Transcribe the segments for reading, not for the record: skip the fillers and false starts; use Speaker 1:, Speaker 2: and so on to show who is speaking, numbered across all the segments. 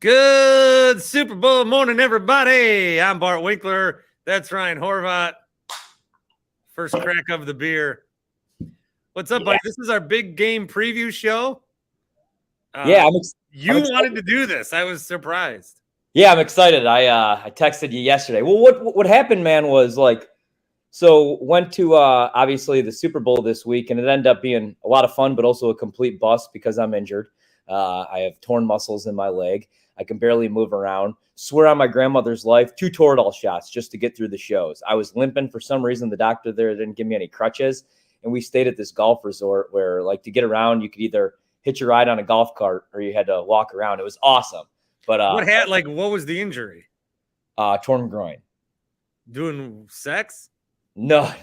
Speaker 1: Good Super Bowl morning, everybody. I'm Bart Winkler. That's Ryan Horvat. First crack of the beer. What's up, buddy? This is our big game preview show. You wanted to do this. I was surprised.
Speaker 2: Yeah, I'm excited. I texted you yesterday. Well, what happened, man, was went to obviously the Super Bowl this week, and it ended up being a lot of fun, but also a complete bust because I'm injured. I have torn muscles in my leg. I can barely move around. Swear on my grandmother's life, 2 Toradol shots just to get through the shows. I was limping for some reason. The doctor there didn't give me any crutches, and we stayed at this golf resort where, to get around, you could either hitch a ride on a golf cart or you had to walk around. It was awesome. But
Speaker 1: what was the injury?
Speaker 2: Torn groin.
Speaker 1: Doing sex?
Speaker 2: No.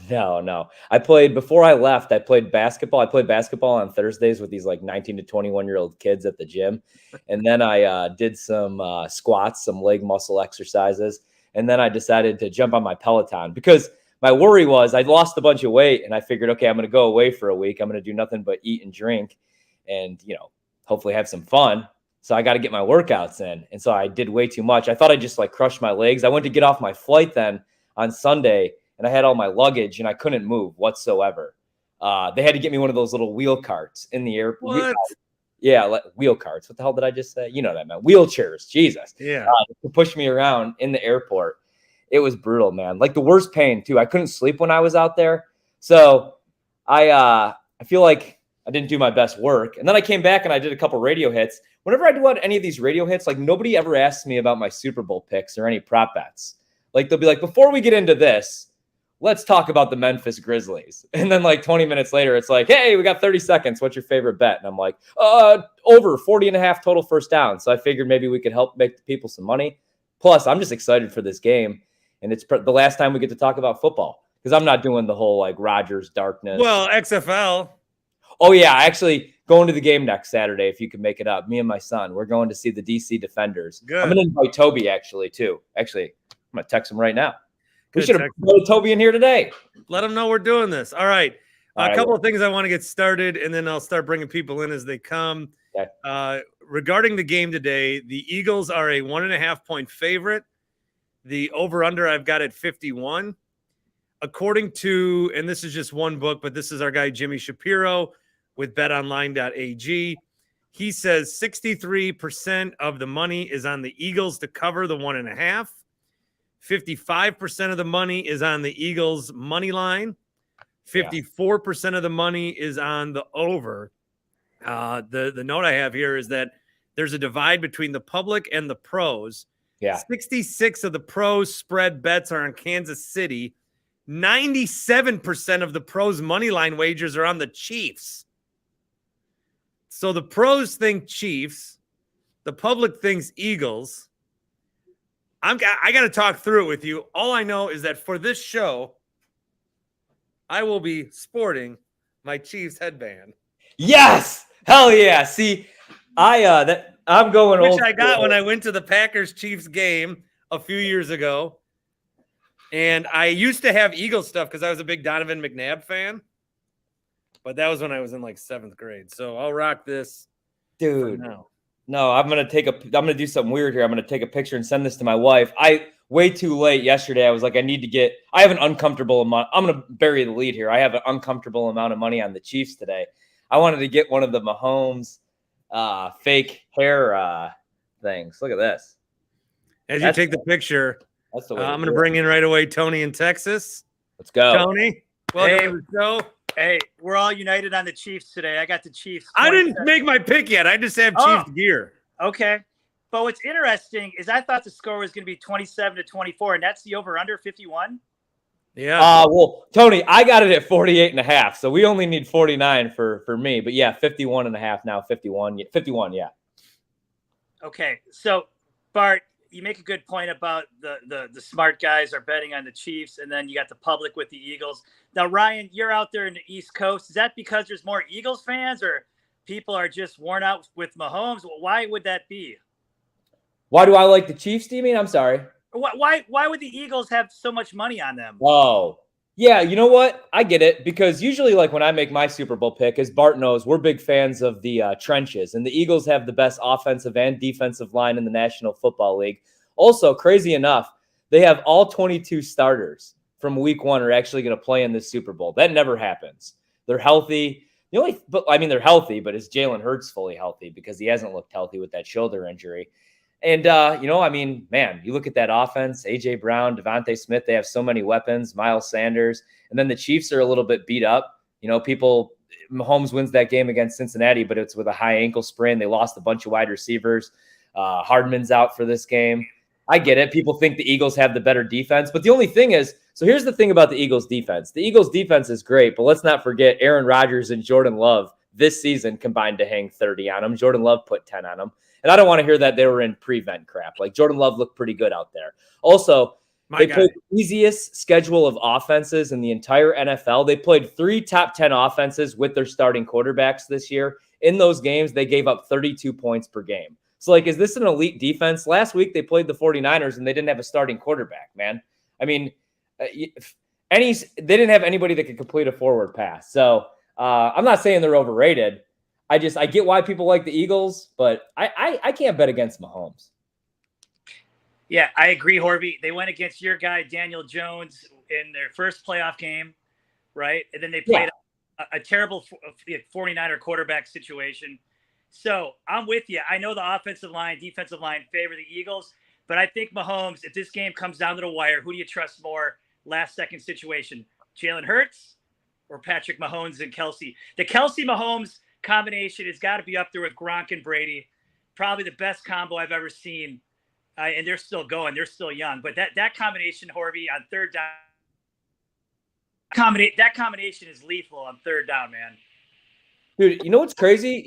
Speaker 2: Before I left, I played basketball. I played basketball on Thursdays with these 19 to 21-year-old kids at the gym. And then I did some squats, some leg muscle exercises. And then I decided to jump on my Peloton because my worry was I'd lost a bunch of weight and I figured, okay, I'm going to go away for a week. I'm going to do nothing but eat and drink and, hopefully have some fun. So I got to get my workouts in. And so I did way too much. I thought I just crush my legs. I went to get off my flight then on Sunday, and I had all my luggage and I couldn't move whatsoever. They had to get me one of those little wheel carts in the air.
Speaker 1: What?
Speaker 2: Wheel carts. What the hell did I just say? You know that, man. Wheelchairs. Jesus.
Speaker 1: Yeah.
Speaker 2: To push me around in the airport. It was brutal, man. The worst pain too. I couldn't sleep when I was out there. So I feel like I didn't do my best work. And then I came back and I did a couple radio hits. Whenever I do any of these radio hits, nobody ever asks me about my Super Bowl picks or any prop bets. They'll be before we get into this, let's talk about the Memphis Grizzlies. And then 20 minutes later, it's hey, we got 30 seconds. What's your favorite bet? And I'm over 40.5 total first down. So I figured maybe we could help make the people some money. Plus, I'm just excited for this game. And it's the last time we get to talk about football because I'm not doing the whole Rodgers darkness.
Speaker 1: Well, XFL.
Speaker 2: Oh, yeah. Actually, going to the game next Saturday, if you can make it up. Me and my son, we're going to see the DC Defenders.
Speaker 1: Good.
Speaker 2: I'm going to invite Toby, actually, too. Actually, I'm going to text him right now.
Speaker 1: Good.
Speaker 2: We should have put Toby in here today.
Speaker 1: Let him know we're doing this. All right. A couple of things I want to get started, and then I'll start bringing people in as they come.
Speaker 2: Okay.
Speaker 1: Regarding the game today, the Eagles are a 1.5-point favorite. The over-under I've got at 51. According to, and this is just one book, but this is our guy Jimmy Shapiro with betonline.ag. He says 63% of the money is on the Eagles to cover the 1.5. 55% of the money is on the Eagles money line. 54% of the money is on the over. The note I have here is that there's a divide between the public and the pros.
Speaker 2: Yeah.
Speaker 1: 66 of the pros spread bets are on Kansas City. 97% of the pros money line wagers are on the Chiefs. So the pros think Chiefs. The public thinks Eagles. I got to talk through it with you. All I know is that for this show, I will be sporting my Chiefs headband.
Speaker 2: Yes, hell yeah! See, I'm going
Speaker 1: which
Speaker 2: old.
Speaker 1: I got when I went to the Packers Chiefs game a few years ago, and I used to have Eagles stuff because I was a big Donovan McNabb fan. But that was when I was in 7th grade. So I'll rock this,
Speaker 2: dude.
Speaker 1: Now.
Speaker 2: No, I'm gonna do something weird here. I'm gonna take a picture and send this to my wife. Way too late yesterday. I was I have an uncomfortable amount. I'm gonna bury the lead here. I have an uncomfortable amount of money on the Chiefs today. I wanted to get one of the Mahomes fake hair things. Look at this.
Speaker 1: As you take the picture,
Speaker 2: that's the way
Speaker 1: I'm gonna bring in right away Tony in Texas.
Speaker 2: Let's go,
Speaker 1: Tony. Welcome to the show.
Speaker 3: Hey, we're all united on the Chiefs today. I got the Chiefs.
Speaker 1: I didn't make my pick yet. I just have Chiefs gear.
Speaker 3: Okay. But what's interesting is I thought the score was going to be 27-24, and that's the over-under 51.
Speaker 1: Yeah.
Speaker 2: Well, Tony, I got it at 48.5, so we only need 49 for me. But yeah, 51.5 now, 51, yeah.
Speaker 3: Okay. So, Bart, you make a good point about the smart guys are betting on the Chiefs, and then you got the public with the Eagles. Now, Ryan, you're out there in the East Coast. Is that because there's more Eagles fans, or people are just worn out with Mahomes? Why would that be?
Speaker 2: Why do I like the Chiefs, do you mean? I'm sorry.
Speaker 3: Why would the Eagles have so much money on them?
Speaker 2: Oh, Yeah, you know what? I get it because usually, like when I make my Super Bowl pick, as Bart knows, we're big fans of the trenches, and the Eagles have the best offensive and defensive line in the National Football League. Also, crazy enough, they have all 22 starters from Week 1 are actually going to play in this Super Bowl. That never happens. They're healthy. They're healthy, but is Jalen Hurts fully healthy because he hasn't looked healthy with that shoulder injury? And, man, you look at that offense, A.J. Brown, Devontae Smith, they have so many weapons, Miles Sanders. And then the Chiefs are a little bit beat up. Mahomes wins that game against Cincinnati, but it's with a high ankle sprain. They lost a bunch of wide receivers. Hardman's out for this game. I get it. People think the Eagles have the better defense. But the only thing is, so here's the thing about the Eagles defense. The Eagles defense is great, but let's not forget Aaron Rodgers and Jordan Love this season combined to hang 30 on them. Jordan Love put 10 on them. And I don't want to hear that they were in prevent crap. Like Jordan Love looked pretty good out there. Also, they played the easiest schedule of offenses in the entire NFL. They played 3 top 10 offenses with their starting quarterbacks this year. In those games, they gave up 32 points per game. So, is this an elite defense? Last week, they played the 49ers, and they didn't have a starting quarterback, man. I mean, they didn't have anybody that could complete a forward pass. So, I'm not saying they're overrated. I get why people like the Eagles, but I can't bet against Mahomes.
Speaker 3: Yeah, I agree, Horvat. They went against your guy, Daniel Jones, in their first playoff game, right? And then they played a terrible 49er quarterback situation. So I'm with you. I know the offensive line, defensive line favor the Eagles, but I think Mahomes, if this game comes down to the wire, who do you trust more last-second situation? Jalen Hurts or Patrick Mahomes and Kelsey? The Kelsey-Mahomes combination has got to be up there with Gronk and Brady. Probably the best combo I've ever seen. And they're still going. They're still young. But that combination, Horvat, on third down, that combination is lethal on third down, man.
Speaker 2: Dude, you know what's crazy?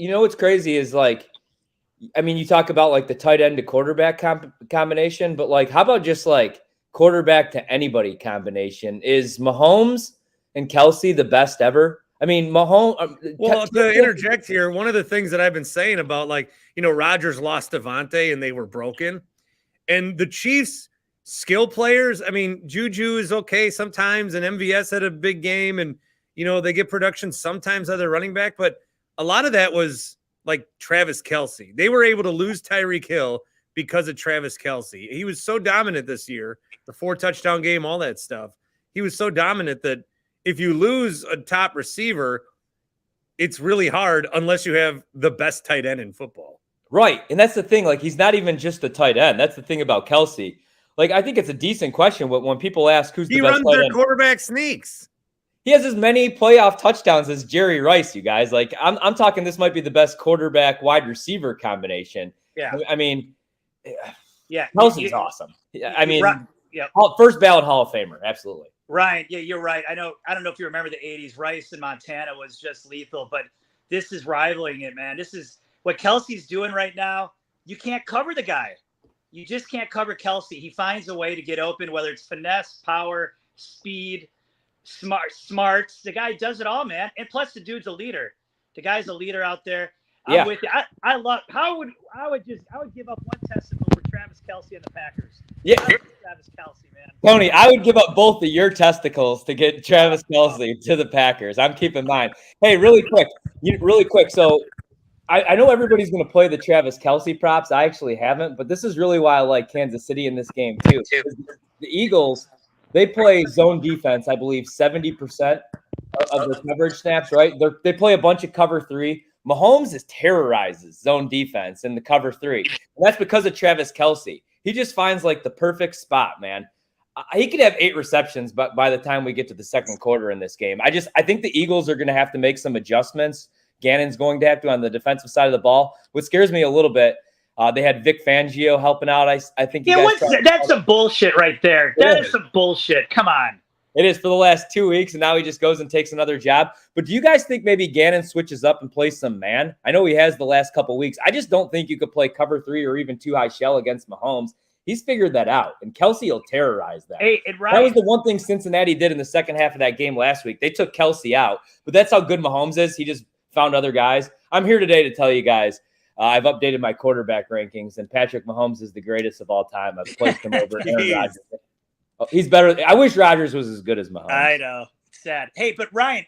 Speaker 2: Is you talk about the tight end to quarterback combination, but how about just quarterback to anybody combination? Is Mahomes and Kelsey the best ever? I mean, Mahomes.
Speaker 1: Well, to interject here, one of the things that I've been saying about Rodgers lost Devontae and they were broken. And the Chiefs skill players, Juju is okay sometimes, and MVS had a big game, and they get production sometimes out of their running back, but a lot of that was like Travis Kelce. They were able to lose Tyreek Hill because of Travis Kelce. He was so dominant this year, the 4-touchdown game, all that stuff. He was so dominant that if you lose a top receiver, it's really hard unless you have the best tight end in football.
Speaker 2: Right. And that's the thing. He's not even just a tight end. That's the thing about Kelce. I think it's a decent question, but when people ask who's the best tight end.
Speaker 1: He runs their quarterback sneaks.
Speaker 2: He has as many playoff touchdowns as Jerry Rice, you guys. I'm talking this might be the best quarterback wide receiver combination.
Speaker 3: Yeah.
Speaker 2: Yeah. Kelsey's awesome. First ballot Hall of Famer. Absolutely.
Speaker 3: Ryan, yeah, you're right. I don't know if you remember the 80s. Rice in Montana was just lethal, but this is rivaling it, man. This is what Kelsey's doing right now. You can't cover the guy. You just can't cover Kelce. He finds a way to get open, whether it's finesse, power, speed, smarts. The guy does it all, man. And plus, the dude's a leader. The guy's a leader out there. I'm with you. I love. I would give up one testicle for Travis Kelce and the Packers.
Speaker 2: Yeah,
Speaker 3: Travis Kelce, man.
Speaker 2: Tony, I would give up both of your testicles to get Travis Kelce to the Packers. I'm keeping mine. Hey, really quick. So. I know everybody's going to play the Travis Kelce props. I actually haven't, but this is really why I like Kansas City in this game too. The Eagles, they play zone defense, I believe 70% of their coverage snaps, right? They play a bunch of cover 3. Mahomes terrorizes zone defense in the cover 3. And that's because of Travis Kelce. He just finds the perfect spot, man. He could have 8 receptions, but by the time we get to the second quarter in this game, I think the Eagles are going to have to make some adjustments. Gannon's going to have to on the defensive side of the ball. What scares me a little bit, they had Vic Fangio helping out. I think.
Speaker 3: That's some bullshit right there. That is some bullshit. Come on.
Speaker 2: It is for the last 2 weeks, and now he just goes and takes another job. But do you guys think maybe Gannon switches up and plays some man? I know he has the last couple weeks. I just don't think you could play cover 3 or even 2 high shell against Mahomes. He's figured that out, and Kelce will terrorize that.
Speaker 3: Hey, and Ryan,
Speaker 2: that was the one thing Cincinnati did in the second half of that game last week. They took Kelce out, but that's how good Mahomes is. He just found other guys. I'm here today to tell you guys I've updated my quarterback rankings, and Patrick Mahomes is the greatest of all time. I've placed him over Aaron Rodgers. He's better. I wish Rodgers was as good as Mahomes.
Speaker 3: I know. It's sad. Hey, but Ryan,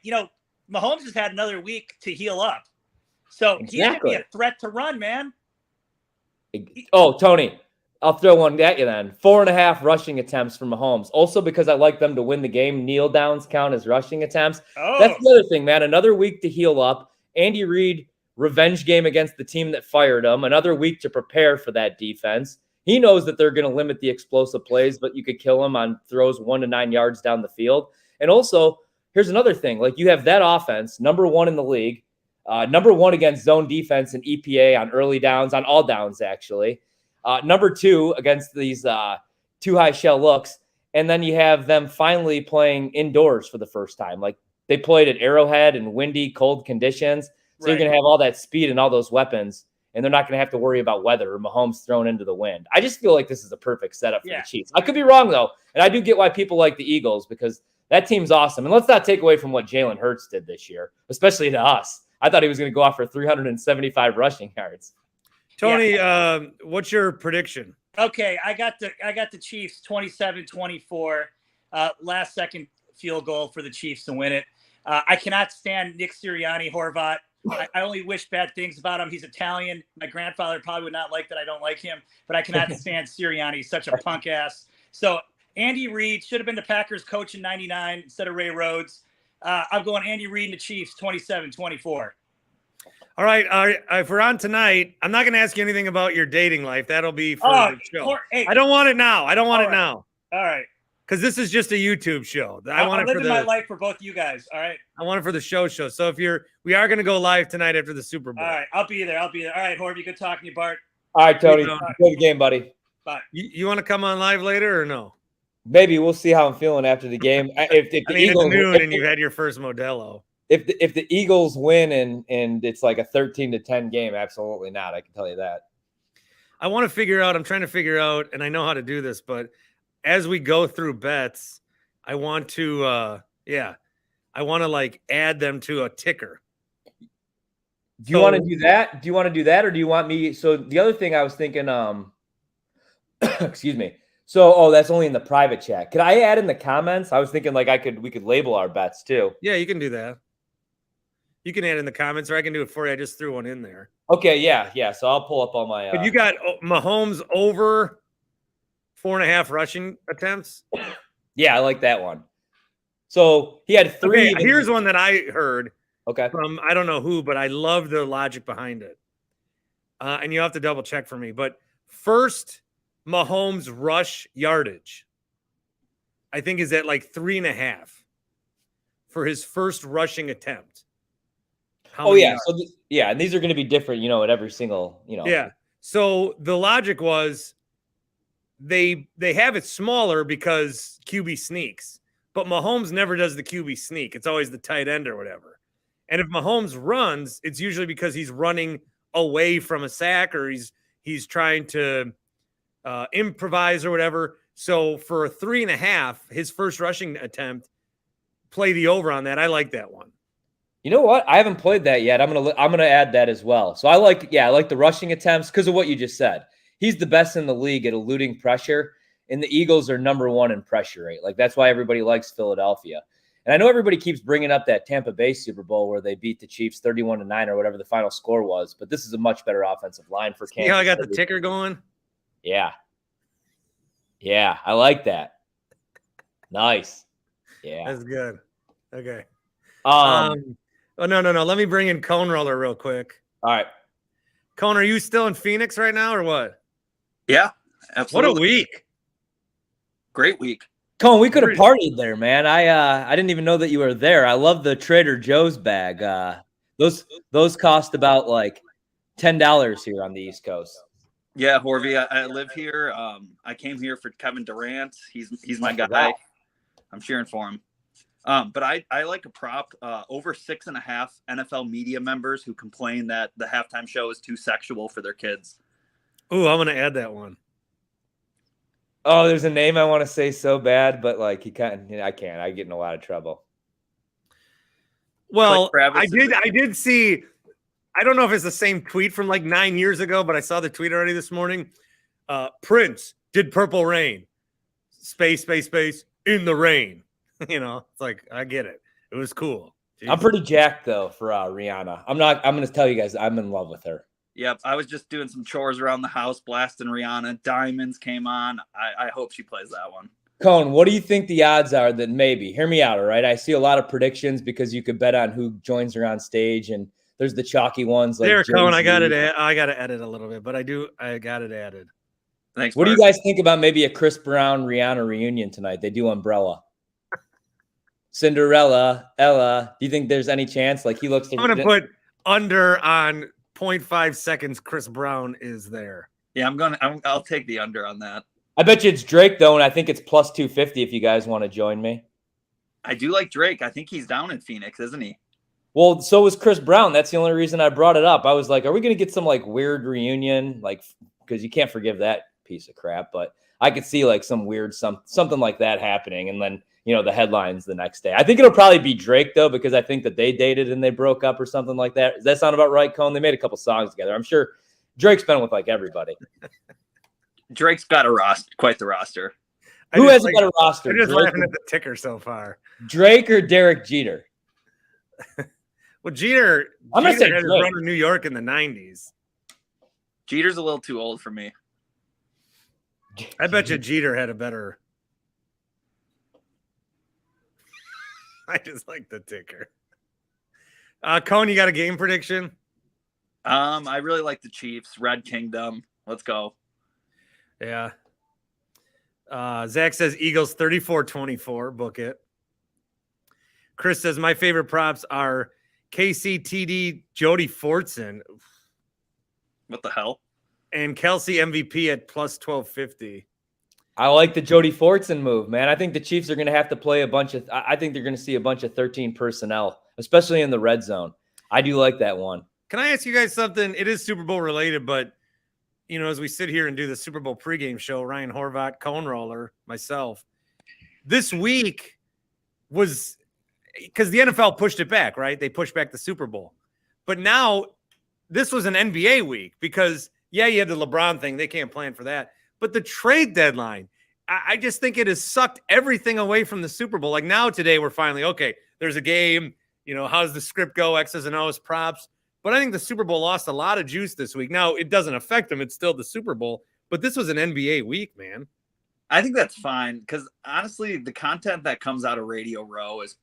Speaker 3: Mahomes has had another week to heal up. So he's going to be a threat to run, man.
Speaker 2: Oh, Tony, I'll throw one at you then. 4.5 rushing attempts for Mahomes. Also, because I like them to win the game, kneel downs count as rushing attempts.
Speaker 3: Oh.
Speaker 2: That's the other thing, man. Another week to heal up. Andy Reid, revenge game against the team that fired him. Another week to prepare for that defense. He knows that they're going to limit the explosive plays, but you could kill him on throws 1 to 9 yards down the field. And also, here's another thing. Like, you have that offense, number 1 in the league, number 1 against zone defense and EPA on early downs, on all downs, actually. Number 2 against these too high shell looks. And then you have them finally playing indoors for the first time. Like, they played at Arrowhead in windy, cold conditions. So You're going to have all that speed and all those weapons, and they're not going to have to worry about weather or Mahomes thrown into the wind. I just feel like this is a perfect setup for the Chiefs. I could be wrong, though, and I do get why people like the Eagles, because that team's awesome. And let's not take away from what Jalen Hurts did this year, especially to us. I thought he was going to go off for 375 rushing yards.
Speaker 1: Tony, what's your prediction?
Speaker 3: Okay, I got the Chiefs 27-24. Last second field goal for the Chiefs to win it. I cannot stand Nick Sirianni, Horvat. I only wish bad things about him. He's Italian. My grandfather probably would not like that I don't like him, but I cannot stand Sirianni. He's such a punk ass. So Andy Reid should have been the Packers coach in 99 instead of Ray Rhodes. I'm going Andy Reid and the Chiefs 27-24.
Speaker 1: All right. If we're on tonight, I'm not going to ask you anything about your dating life. That'll be for the show.
Speaker 3: Hey,
Speaker 1: I don't want it now. I don't want it now.
Speaker 3: All right.
Speaker 1: Because this is just a YouTube show. I want
Speaker 3: I'm
Speaker 1: it for
Speaker 3: living my life for both you guys. All right.
Speaker 1: I want it for the show. So if we are going to go live tonight after the Super Bowl.
Speaker 3: All right. I'll be there. All right, Horvat. Good talking to you, Bart.
Speaker 2: All right, Tony. Enjoy the game, buddy.
Speaker 3: Bye.
Speaker 1: You want to come on live later or no?
Speaker 2: Maybe we'll see how I'm feeling after the game. If the Eagles,
Speaker 1: it's noon and you had your first Modelo.
Speaker 2: If the Eagles win and it's like a 13-10 game, absolutely not. I can tell you that.
Speaker 1: I want to figure out. I'm trying to figure out, and I know how to do this, but as we go through bets, I want to, I want to like add them to a ticker.
Speaker 2: Do you want to do that? Do you want to do that, or do you want me? So the other thing I was thinking, excuse me. So, that's only in the private chat. Could I add in the comments? I was thinking like we could label our bets too.
Speaker 1: Yeah, you can do that. You can add in the comments, or I can do it for you. I just threw one in there.
Speaker 2: Okay, yeah. So I'll pull up all my.
Speaker 1: But you got Mahomes over 4.5 rushing attempts.
Speaker 2: Yeah, I like that one. So he had 3.
Speaker 1: Okay, here's one that I heard.
Speaker 2: Okay.
Speaker 1: From I don't know who, but I love the logic behind it. And you have to double check for me. But first, Mahomes rush yardage, I think, is at like 3.5 for his first rushing attempt.
Speaker 2: Yeah. So and these are going to be different, at every single,
Speaker 1: Yeah. So the logic was they have it smaller because QB sneaks, but Mahomes never does the QB sneak. It's always the tight end or whatever. And if Mahomes runs, it's usually because he's running away from a sack or he's trying to improvise or whatever. So for a 3.5, his first rushing attempt, play the over on that. I like that one.
Speaker 2: You know what? I haven't played that yet. I'm gonna add that as well. So I like the rushing attempts because of what you just said. He's the best in the league at eluding pressure, and the Eagles are number 1 in pressure rate. Like, that's why everybody likes Philadelphia. And I know everybody keeps bringing up that Tampa Bay Super Bowl where they beat the Chiefs 31-9 or whatever the final score was, but this is a much better offensive line for Kansas.
Speaker 1: Yeah, I got the ticker going.
Speaker 2: Yeah, I like that. Nice. Yeah,
Speaker 1: that's good. Okay.
Speaker 2: Oh
Speaker 1: no. Let me bring in Cone Roller real quick.
Speaker 2: All right.
Speaker 1: Cone, are you still in Phoenix right now or what?
Speaker 4: Yeah, absolutely.
Speaker 1: What a week.
Speaker 4: Great week.
Speaker 2: Cone, we could have partied there, man. I didn't even know that you were there. I love the Trader Joe's bag. Those cost about like $10 here on the East Coast.
Speaker 4: Yeah, Horvat, I live here. I came here for Kevin Durant. He's my guy.
Speaker 2: Wow.
Speaker 4: I'm cheering for him. But I like a prop over 6.5 NFL media members who complain that the halftime show is too sexual for their kids.
Speaker 1: Ooh, I'm going to add that one.
Speaker 2: Oh, there's a name I want to say so bad, but like I can't. I get in a lot of trouble.
Speaker 1: Well, I did see, I don't know if it's the same tweet from like 9 years ago, but I saw the tweet already this morning. Prince did Purple Rain. space in the rain. It's like, I get it. It was cool. Jeez.
Speaker 2: I'm pretty jacked though for Rihanna. I'm going to tell you guys, I'm in love with her.
Speaker 4: Yep, I was just doing some chores around the house, blasting Rihanna. Diamonds came on. I hope she plays that one.
Speaker 2: Cone, what do you think the odds are that maybe? Hear me out, all right? I see a lot of predictions because you could bet on who joins her on stage, and there's the chalky ones. Like
Speaker 1: there, Cone, I got
Speaker 2: Jay-Z.
Speaker 1: it. I got to edit a little bit, but I got it added.
Speaker 4: Thanks.
Speaker 2: What do you
Speaker 4: Bart.
Speaker 2: guys think about maybe a Chris Brown Rihanna reunion tonight? They do Umbrella. Cinderella, Ella. Do you think there's any chance? Like he looks.
Speaker 1: I'm going to put under on 0.5 seconds. Chris Brown is there.
Speaker 4: Yeah, I'll take the under on that.
Speaker 2: I bet you it's Drake though, and I think it's plus 250 if you guys want to join me.
Speaker 4: I do like Drake. I think he's down in Phoenix, isn't he?
Speaker 2: Well, so was Chris Brown. That's the only reason I brought it up. I was like, are we going to get some like weird reunion? Like, because you can't forgive that piece of crap, but I could see like some weird something like that happening, and then the headlines the next day. I think it'll probably be Drake though, because I think that they dated and they broke up or something like that. Does that sound about right, Cone? They made a couple songs together. I'm sure Drake's been with like everybody.
Speaker 4: Drake's got quite the roster.
Speaker 2: Who has a better roster?
Speaker 1: I'm just
Speaker 2: Drake
Speaker 1: laughing at the ticker so far.
Speaker 2: Drake or Derek Jeter?
Speaker 1: Well, Jeter
Speaker 2: I'm going to say
Speaker 1: had his
Speaker 2: Drake.
Speaker 1: run in New York in the 90s.
Speaker 4: Jeter's a little too old for me.
Speaker 1: I bet you Jeter had a better. I just like the ticker. Cone, you got a game prediction?
Speaker 4: I really like the Chiefs. Red Kingdom. Let's go.
Speaker 1: Yeah. Zach says Eagles 34-24. Book it. Chris says my favorite props are KCTD Jody Fortson
Speaker 4: What the hell?
Speaker 1: and Kelsey MVP at plus 1250.
Speaker 2: I like the Jody Fortson move, man. I think the Chiefs are going to have to play I think they're going to see a bunch of 13 personnel, especially in the red zone. I do like that one.
Speaker 1: Can I ask you guys something? It is Super Bowl related, but as we sit here and do the Super Bowl pregame show, Ryan Horvat, Cone Roller, myself, this week was because the NFL pushed it back, right? They pushed back the Super Bowl. But now this was an NBA week because, yeah, you had the LeBron thing. They can't plan for that. But the trade deadline, I just think it has sucked everything away from the Super Bowl. Like now today, we're finally, okay, there's a game. How's the script go? X's and O's, props. But I think the Super Bowl lost a lot of juice this week. Now, it doesn't affect them. It's still the Super Bowl. But this was an NBA week, man.
Speaker 4: I think that's fine because honestly, the content that comes out of Radio Row is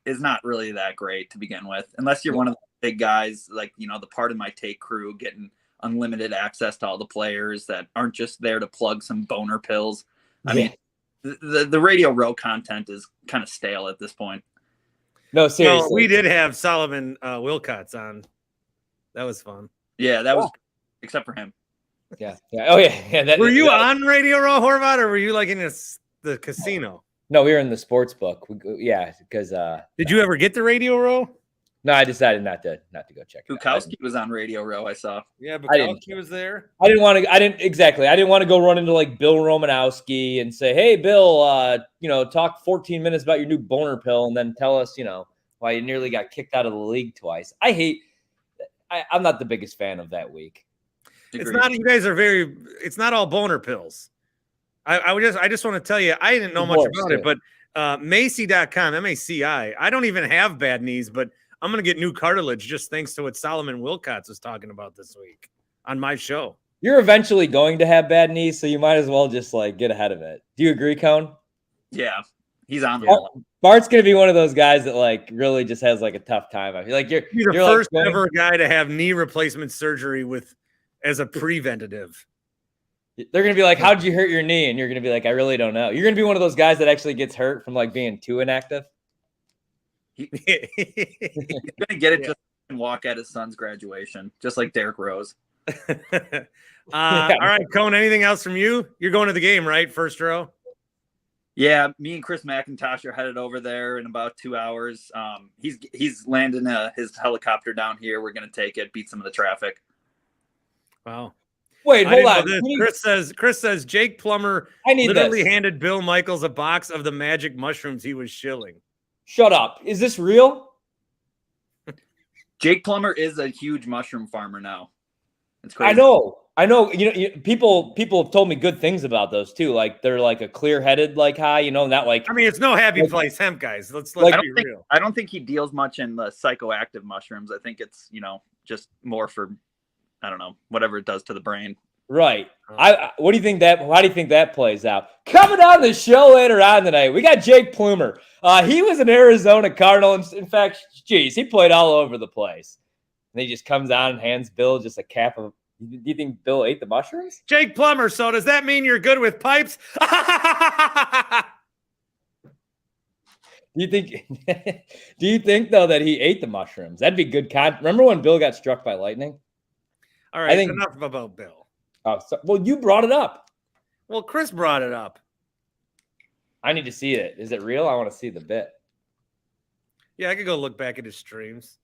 Speaker 4: not really that great to begin with, unless you're one of the big guys like the Part of My Take crew getting unlimited access to all the players that aren't just there to plug some boner pills. I mean, the Radio Row content is kind of stale at this point.
Speaker 2: No, seriously.
Speaker 1: No, we did have Solomon Wilcots on. That was fun.
Speaker 4: Yeah, that was except for him.
Speaker 2: Yeah. Oh, yeah.
Speaker 1: Were you on Radio Row, Horvat, or were you like in the casino?
Speaker 2: No, we were in the sports book. Because
Speaker 1: did you ever get to Radio Row?
Speaker 2: No, I decided not to go check it out.
Speaker 4: Bukowski was on Radio Row, I saw.
Speaker 1: Yeah, Bukowski was there.
Speaker 2: I didn't want to go run into like Bill Romanowski and say, hey, Bill, talk 14 minutes about your new boner pill and then tell us, why you nearly got kicked out of the league twice. I'm not the biggest fan of that week.
Speaker 1: It's not. You guys are it's not all boner pills. I just want to tell you, I didn't know much about it, but Macy.com, MACI. I don't even have bad knees, but I'm gonna get new cartilage just thanks to what Solomon Wilcots was talking about this week on my show.
Speaker 2: You're eventually going to have bad knees, so you might as well just like get ahead of it. Do you agree, Cone?
Speaker 4: Yeah, he's on.
Speaker 2: Bart's gonna be one of those guys that like really just has like a tough time. I feel like you're
Speaker 1: the first ever guy to have knee replacement surgery as a preventative.
Speaker 2: They're going to be like, how'd you hurt your knee? And you're going to be like, I really don't know. You're going to be one of those guys that actually gets hurt from like being too inactive.
Speaker 4: He's going to get it just and walk at his son's graduation, just like Derrick Rose.
Speaker 1: All right, Cone, anything else from you? You're going to the game, right? First row?
Speaker 4: Yeah, me and Chris McIntosh are headed over there in about 2 hours. He's landing his helicopter down here. We're going to take it, beat some of the traffic.
Speaker 1: Wow.
Speaker 2: Wait, hold on.
Speaker 1: Chris says Jake Plummer literally handed Bill Michaels a box of the magic mushrooms he was shilling.
Speaker 2: Shut up. Is this real?
Speaker 4: Jake Plummer is a huge mushroom farmer now. It's crazy.
Speaker 2: I know. I know, people have told me good things about those too. Like they're like a clear-headed like high, not like.
Speaker 1: I mean, it's no happy
Speaker 2: like,
Speaker 1: place hemp, guys. Let's
Speaker 2: like,
Speaker 1: be real.
Speaker 4: I don't think he deals much in the psychoactive mushrooms. I think it's just more for, I don't know, whatever it does to the brain.
Speaker 2: Right. What do you think how do you think that plays out? Coming on the show later on tonight, we got Jake Plumer. He was an Arizona Cardinal. In fact, geez, he played all over the place. And he just comes on and hands Bill just a cap of. Do you think Bill ate the mushrooms?
Speaker 1: Jake Plummer. So does that mean you're good with pipes?
Speaker 2: Do you think though that he ate the mushrooms? That'd be good. Remember when Bill got struck by lightning?
Speaker 1: All right, enough about Bill.
Speaker 2: Oh, well, you brought it up.
Speaker 1: Well, Chris brought it up.
Speaker 2: I need to see it. Is it real? I want to see the bit.
Speaker 1: Yeah, I could go look back at his streams.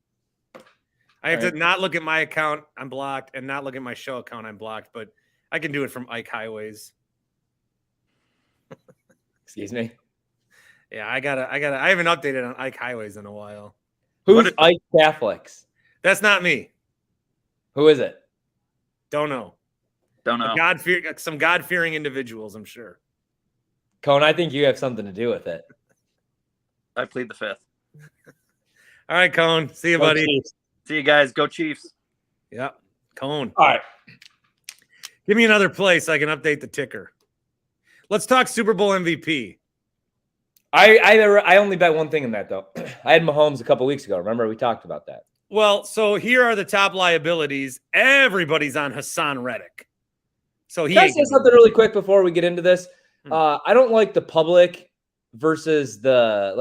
Speaker 1: I have to not look at my account. I'm blocked, and not look at my show account. I'm blocked, but I can do it from Ike Highways.
Speaker 2: Excuse me.
Speaker 1: Yeah, I haven't updated on Ike Highways in a while.
Speaker 2: Who's Ike Catholics?
Speaker 1: That's not me.
Speaker 2: Who is it?
Speaker 1: Don't know. Some God-fearing individuals, I'm sure.
Speaker 2: Cone, I think you have something to do with it.
Speaker 4: I plead the fifth.
Speaker 1: All right, Cone. See you, buddy.
Speaker 2: Chiefs.
Speaker 4: See you guys. Go Chiefs.
Speaker 1: Yep. Cone.
Speaker 2: All right.
Speaker 1: Give me another play so I can update the ticker. Let's talk Super Bowl MVP.
Speaker 2: I only bet one thing in that, though. I had Mahomes a couple weeks ago. Remember, we talked about that.
Speaker 1: Well, so here are the top liabilities. Everybody's on Hassan Reddick. So
Speaker 2: Can I say something really quick before we get into this? I don't like the public versus I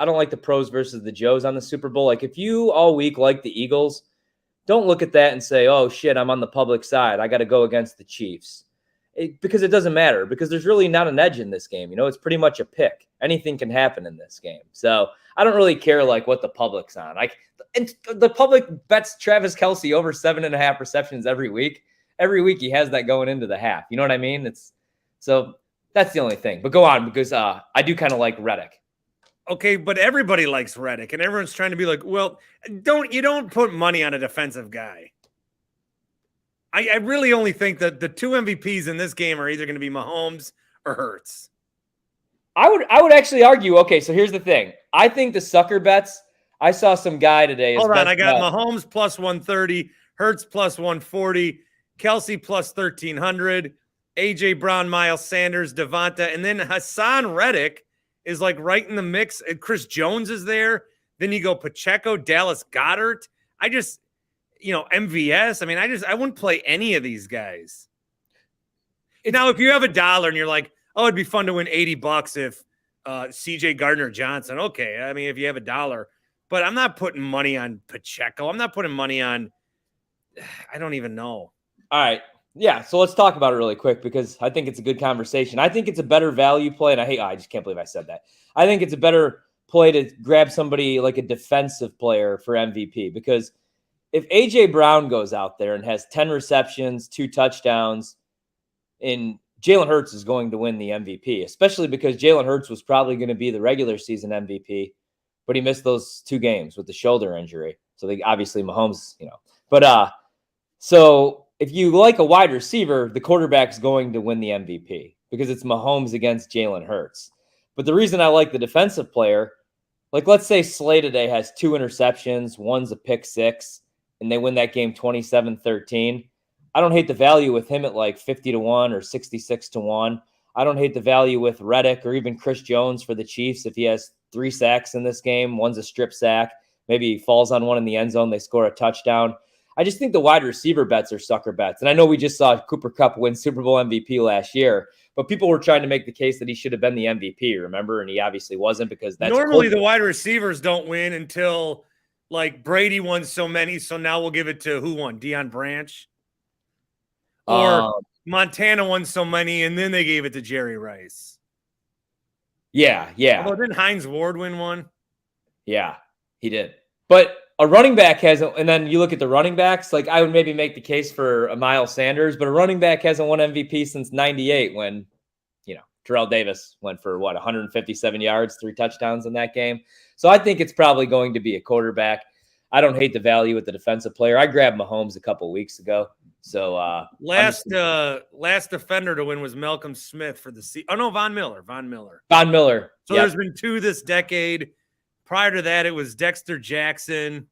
Speaker 2: don't like the pros versus the Joes on the Super Bowl. Like, if you all week like the Eagles, don't look at that and say, oh, shit, I'm on the public side. I got to go against the Chiefs. Because it doesn't matter, because there's really not an edge in this game. It's pretty much a pick. Anything can happen in this game. So I don't really care like what the public's on. And the public bets Travis Kelce over 7.5 receptions every week. Every week he has that going into the half. You know what I mean? So that's the only thing. But go on, because I do kind of like Reddick.
Speaker 1: Okay, but everybody likes Reddick, and everyone's trying to be like, well, you don't put money on a defensive guy. I really only think that the two MVPs in this game are either going to be Mahomes or Hurts.
Speaker 2: I would actually argue, okay, so here's the thing. I think the sucker bets, I saw some guy today.
Speaker 1: Hold on, I got Mahomes plus 130, Hurts plus 140, Kelce plus 1,300, A.J. Brown, Miles Sanders, Devonta, and then Hassan Reddick is like right in the mix. Chris Jones is there. Then you go Pacheco, Dallas Goedert. MVS. I mean, I wouldn't play any of these guys. Now, if you have $1 and you're like, oh, it'd be fun to win $80 if CJ Gardner-Johnson. Okay. I mean, if you have $1, but I'm not putting money on Pacheco. I'm not putting money on, I don't even know.
Speaker 2: All right. Yeah. So let's talk about it really quick, because I think it's a good conversation. I think it's a better value play. And I just can't believe I said that. I think it's a better play to grab somebody like a defensive player for MVP, because if A.J. Brown goes out there and has 10 receptions, 2 touchdowns, and Jalen Hurts is going to win the MVP, especially because Jalen Hurts was probably going to be the regular season MVP, but he missed those 2 games with the shoulder injury. So obviously Mahomes, But so if you like a wide receiver, the quarterback's going to win the MVP because it's Mahomes against Jalen Hurts. But the reason I like the defensive player, like let's say Slay today has 2 interceptions, one's a pick 6, and they win that game 27-13. I don't hate the value with him at like 50-1 or 66-1. I don't hate the value with Reddick or even Chris Jones for the Chiefs. If he has 3 sacks in this game, one's a strip sack, maybe he falls on one in the end zone, they score a touchdown. I just think the wide receiver bets are sucker bets. And I know we just saw Cooper Kupp win Super Bowl MVP last year, but people were trying to make the case that he should have been the MVP, remember? And he obviously wasn't, because that's
Speaker 1: normally the wide receivers don't win until like Brady won so many. So now we'll give it to who won? Deion Branch? Or Montana won so many, and then they gave it to Jerry Rice.
Speaker 2: Yeah.
Speaker 1: Although didn't Hines Ward win one?
Speaker 2: Yeah, he did. But a running back hasn't, and then you look at the running backs, like I would maybe make the case for a Miles Sanders, but a running back hasn't won MVP since 98 when, Terrell Davis went for 157 yards, 3 touchdowns in that game. So I think it's probably going to be a quarterback. I don't hate the value with the defensive player. I grabbed Mahomes a couple weeks ago. So
Speaker 1: last defender to win was Malcolm Smith for the Oh no, Von Miller.
Speaker 2: Von Miller.
Speaker 1: So
Speaker 2: yep.
Speaker 1: there's been 2 this decade. Prior to that, it was Dexter Jackson,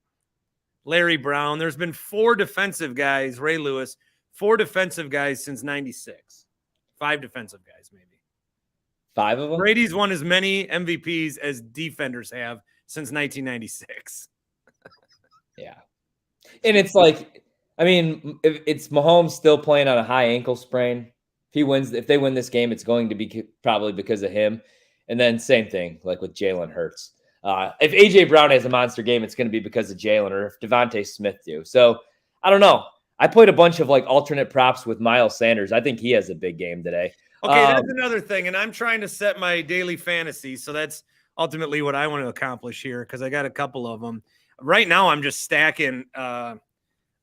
Speaker 1: Larry Brown. There's been 4 defensive guys, Ray Lewis, 4 defensive guys since 96. 5 defensive guys, maybe.
Speaker 2: 5 of them?
Speaker 1: Brady's won as many MVPs as defenders have since 1996.
Speaker 2: Yeah. And it's like, I mean, if it's Mahomes still playing on a high ankle sprain. If they win this game, it's going to be probably because of him. And then same thing, like with Jalen Hurts. If A.J. Brown has a monster game, it's going to be because of Jalen, or if Devontae Smith do. So I don't know. I played a bunch of like alternate props with Miles Sanders. I think he has a big game today.
Speaker 1: Okay, that's another thing. And I'm trying to set my daily fantasy. So that's ultimately what I want to accomplish here, because I got a couple of them. Right now, I'm just stacking. I'm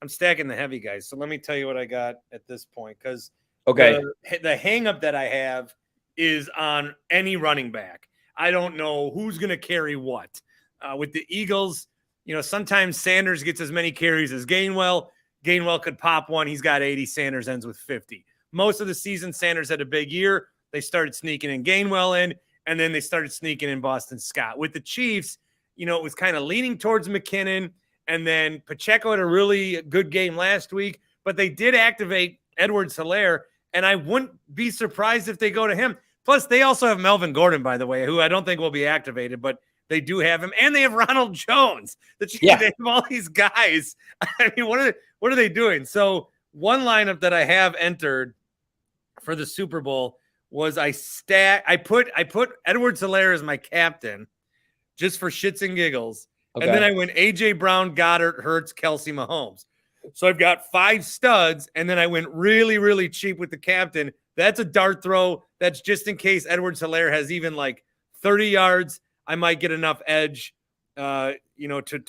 Speaker 1: stacking the heavy guys. So let me tell you what I got at this point, because the hang up that I have is on any running back. I don't know who's going to carry what. With the Eagles, sometimes Sanders gets as many carries as Gainwell. Gainwell could pop one. He's got 80. Sanders ends with 50. Most of the season, Sanders had a big year. They started sneaking in Gainwell in, and then they started sneaking in Boston Scott. With the Chiefs, it was kind of leaning towards McKinnon, and then Pacheco had a really good game last week, but they did activate Edwards-Helaire, and I wouldn't be surprised if they go to him. Plus, they also have Melvin Gordon, by the way, who I don't think will be activated, but they do have him. And they have Ronald Jones. They have all these guys. I mean, what are they doing? So one lineup that I have entered for the Super Bowl was I put Edwards-Helaire as my captain just for shits and giggles. Okay. And then I went A.J. Brown, Goddard, Hurts, Kelsey, Mahomes. So I've got 5 studs, and then I went really, really cheap with the captain. That's a dart throw. That's just in case Edwards-Helaire has even like 30 yards. I might get enough edge, to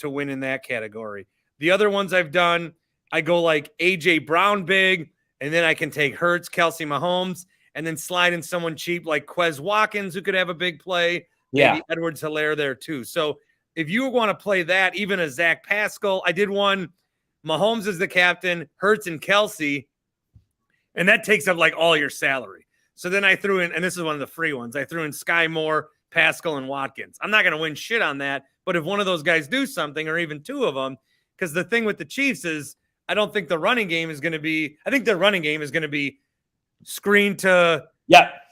Speaker 1: win in that category. The other ones I've done, I go like A.J. Brown big, and then I can take Hurts, Kelsey, Mahomes, and then slide in someone cheap like Quez Watkins, who could have a big play. Maybe Edwards-Helaire there too. So if you want to play that, even a Zach Pascal, I did one. Mahomes is the captain, Hurts and Kelsey, and that takes up like all your salary. So then I threw in, and this is one of the free ones, I threw in Sky Moore, Pascal, and Watkins. I'm not going to win shit on that, but if one of those guys do something, or even 2 of them, because the thing with the Chiefs is I don't think the running game is going to be – I think their running game is going to be screen to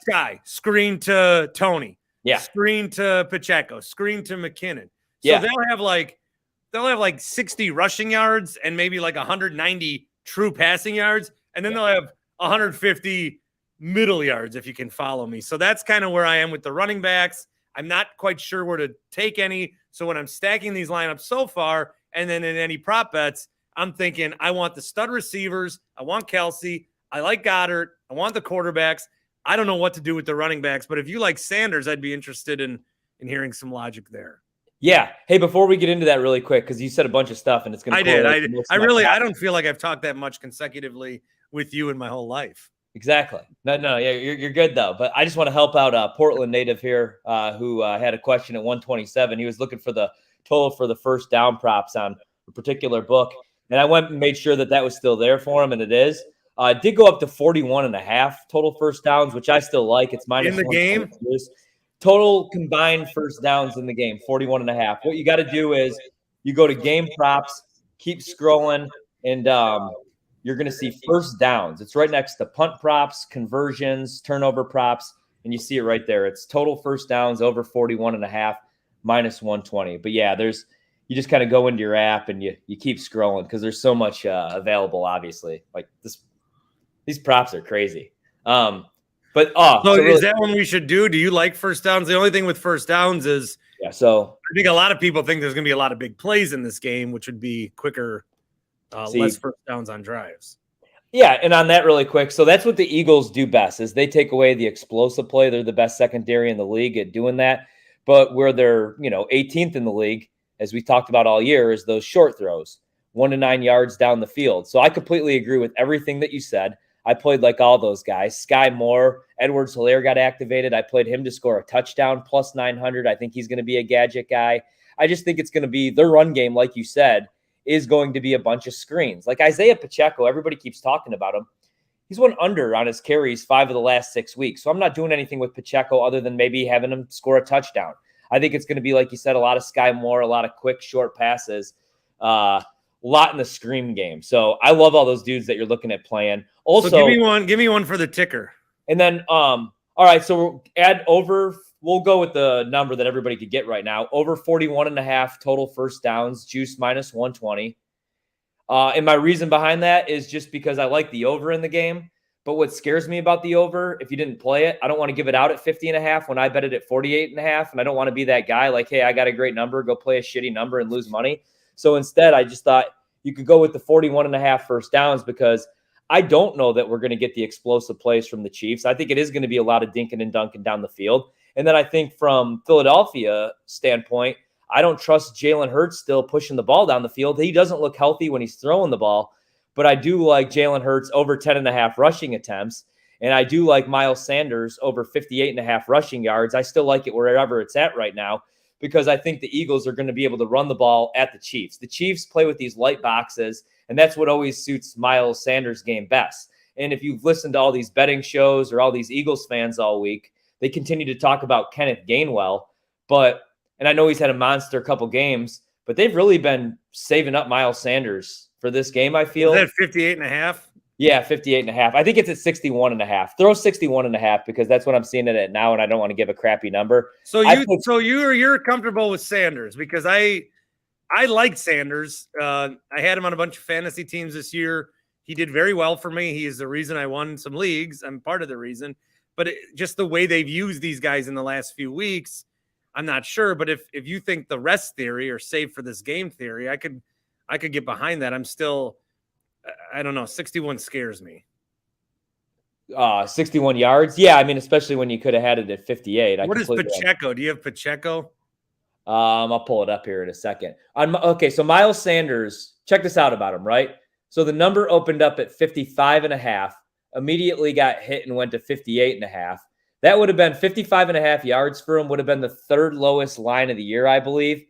Speaker 1: Sky, screen to Tony, screen to Pacheco, screen to McKinnon. So they'll have like 60 rushing yards and maybe like 190 true passing yards, and then they'll have 150 middle yards, if you can follow me. So that's kind of where I am with the running backs. I'm not quite sure where to take any. So when I'm stacking these lineups so far, and then in any prop bets, I'm thinking I want the stud receivers. I want Kelsey. I like Goddard. I want the quarterbacks. I don't know what to do with the running backs, but if you like Sanders, I'd be interested in hearing some logic there.
Speaker 2: Yeah. Hey, before we get into that really quick, because you said a bunch of stuff and it's going to.
Speaker 1: I don't feel like I've talked that much consecutively with you in my whole life.
Speaker 2: Exactly. No. Yeah, you're good though. But I just want to help out a Portland native here who had a question at 127. He was looking for the total for the first down props on a particular book, and I went and made sure that was still there for him, and it is. It did go up to 41.5 total first downs, which I still like. It's minus
Speaker 1: in the game.
Speaker 2: Total combined first downs in the game, 41.5. What you got to do is you go to game props, keep scrolling, and you're going to see first downs. It's right next to punt props, conversions, turnover props, and you see it right there. It's total first downs over 41.5, minus 120. But yeah, you just kind of go into your app and you keep scrolling because there's so much available, obviously. Like these props are crazy. So
Speaker 1: is that one we should do? Do you like first downs? The only thing with first downs is
Speaker 2: so
Speaker 1: I think a lot of people think there's going to be a lot of big plays in this game, which would be quicker, less first downs on drives.
Speaker 2: Yeah, and on that really quick, so that's what the Eagles do best is they take away the explosive play. They're the best secondary in the league at doing that. But where they're 18th in the league, as we talked about all year, is those short throws, 1 to 9 yards down the field. So I completely agree with everything that you said. I played like all those guys. Sky Moore, Edwards-Helaire got activated. I played him to score a touchdown, plus 900. I think he's going to be a gadget guy. I just think it's going to be their run game, like you said, is going to be a bunch of screens. Like Isaiah Pacheco, everybody keeps talking about him. He's won under on his carries 5 of the last 6 weeks. So I'm not doing anything with Pacheco other than maybe having him score a touchdown. I think it's going to be, like you said, a lot of Sky Moore, a lot of quick, short passes, a lot in the screen game. So I love all those dudes that you're looking at playing. Also,
Speaker 1: so give me one for the ticker.
Speaker 2: And then, all right, so we'll add over. We'll go with the number that everybody could get right now. Over 41.5 total first downs, juice minus 120. And my reason behind that is just because I like the over in the game. But what scares me about the over, if you didn't play it, I don't want to give it out at 50.5 when I bet it at 48.5. And I don't want to be that guy like, hey, I got a great number, go play a shitty number and lose money. So instead, I just thought you could go with the 41.5 first downs because I don't know that we're going to get the explosive plays from the Chiefs. I think it is going to be a lot of dinking and dunking down the field. And then I think from Philadelphia standpoint, I don't trust Jalen Hurts still pushing the ball down the field. He doesn't look healthy when he's throwing the ball, but I do like Jalen Hurts over 10.5 rushing attempts. And I do like Miles Sanders over 58.5 rushing yards. I still like it wherever it's at right now because I think the Eagles are going to be able to run the ball at the Chiefs. The Chiefs play with these light boxes, and that's what always suits Miles Sanders' game best. And if you've listened to all these betting shows or all these Eagles fans all week, they continue to talk about Kenneth Gainwell, and I know he's had a monster couple games, but they've really been saving up Miles Sanders for this game, I feel.
Speaker 1: Is that 58.5?
Speaker 2: Yeah, 58.5. I think it's at 61.5. Throw 61.5 because that's what I'm seeing it at now, and I don't want to give a crappy number.
Speaker 1: So you're comfortable with Sanders because I like Sanders. I had him on a bunch of fantasy teams this year. He did very well for me. He is the reason I won some leagues. I'm part of the reason. But just the way they've used these guys in the last few weeks, I'm not sure. But if you think the rest theory or save for this game theory, I could get behind that. I'm still, I don't know, 61 scares me.
Speaker 2: 61 yards. Yeah, I mean, especially when you could have had it at 58.
Speaker 1: What is Pacheco? Do you have Pacheco?
Speaker 2: I'll pull it up here in a second. Okay, so Miles Sanders, check this out about him, right? So the number opened up at 55.5, immediately got hit and went to 58.5. That would have been 55.5 yards for him, would have been the third lowest line of the year, I believe.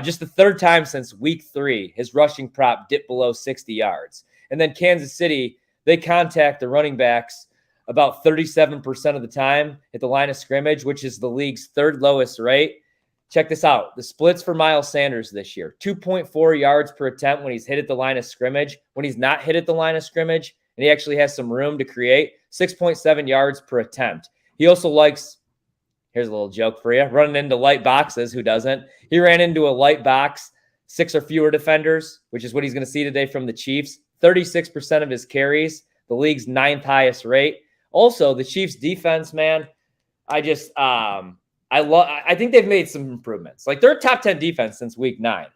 Speaker 2: Just the third time since week 3, his rushing prop dipped below 60 yards. And then Kansas City, they contact the running backs about 37% of the time at the line of scrimmage, which is the league's third lowest rate. Check this out. The splits for Miles Sanders this year, 2.4 yards per attempt when he's hit at the line of scrimmage. When he's not hit at the line of scrimmage and he actually has some room to create, 6.7 yards per attempt. He also likes, here's a little joke for you, running into light boxes. Who doesn't? He ran into a light box, 6 or fewer defenders, which is what he's going to see today from the Chiefs. 36% of his carries, the league's 9th highest rate. Also, the Chiefs defense, man, I think they've made some improvements. Like, they're a top 10 defense since week 9,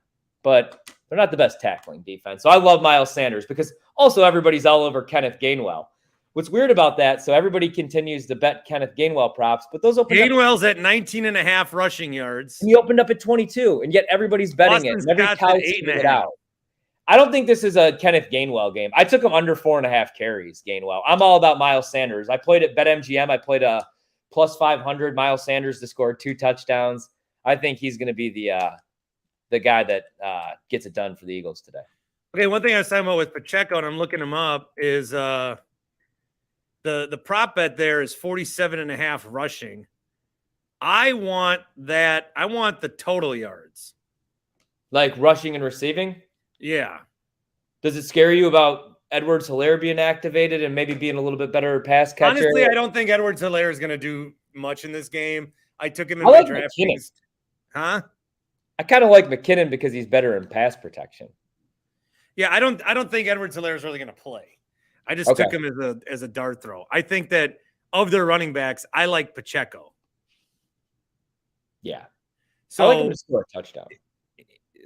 Speaker 2: but they're not the best tackling defense. So I love Miles Sanders because also everybody's all over Kenneth Gainwell. What's weird about that, so everybody continues to bet Kenneth Gainwell props, but those open
Speaker 1: Gainwell's at 19.5 rushing yards.
Speaker 2: And he opened up at 22, and yet everybody's betting
Speaker 1: Austin
Speaker 2: it. Every
Speaker 1: Scott's
Speaker 2: couch
Speaker 1: at 8.5.
Speaker 2: it out. I don't think this is a Kenneth Gainwell game. I took him under 4.5 carries, Gainwell. I'm all about Miles Sanders. I played at BetMGM. I played a plus 500 Miles Sanders to score 2 touchdowns. I think he's going to be the guy that gets it done for the Eagles today.
Speaker 1: Okay, one thing I was talking about with Pacheco, and I'm looking him up, is the prop bet there is 47.5 rushing. I want that. I want the total yards.
Speaker 2: Like rushing and receiving?
Speaker 1: Yeah.
Speaker 2: Does it scare you about Edwards-Helaire being activated and maybe being a little bit better pass catcher?
Speaker 1: Honestly, I don't think Edwards-Helaire is going to do much in this game. I took him in my draft. Huh?
Speaker 2: I kind of like McKinnon because he's better in pass protection.
Speaker 1: Yeah, I don't think Edwards-Helaire is really going to play. I just took him as a dart throw. I think that of their running backs, I like Pacheco.
Speaker 2: Yeah.
Speaker 1: So
Speaker 2: I like him to score a touchdown.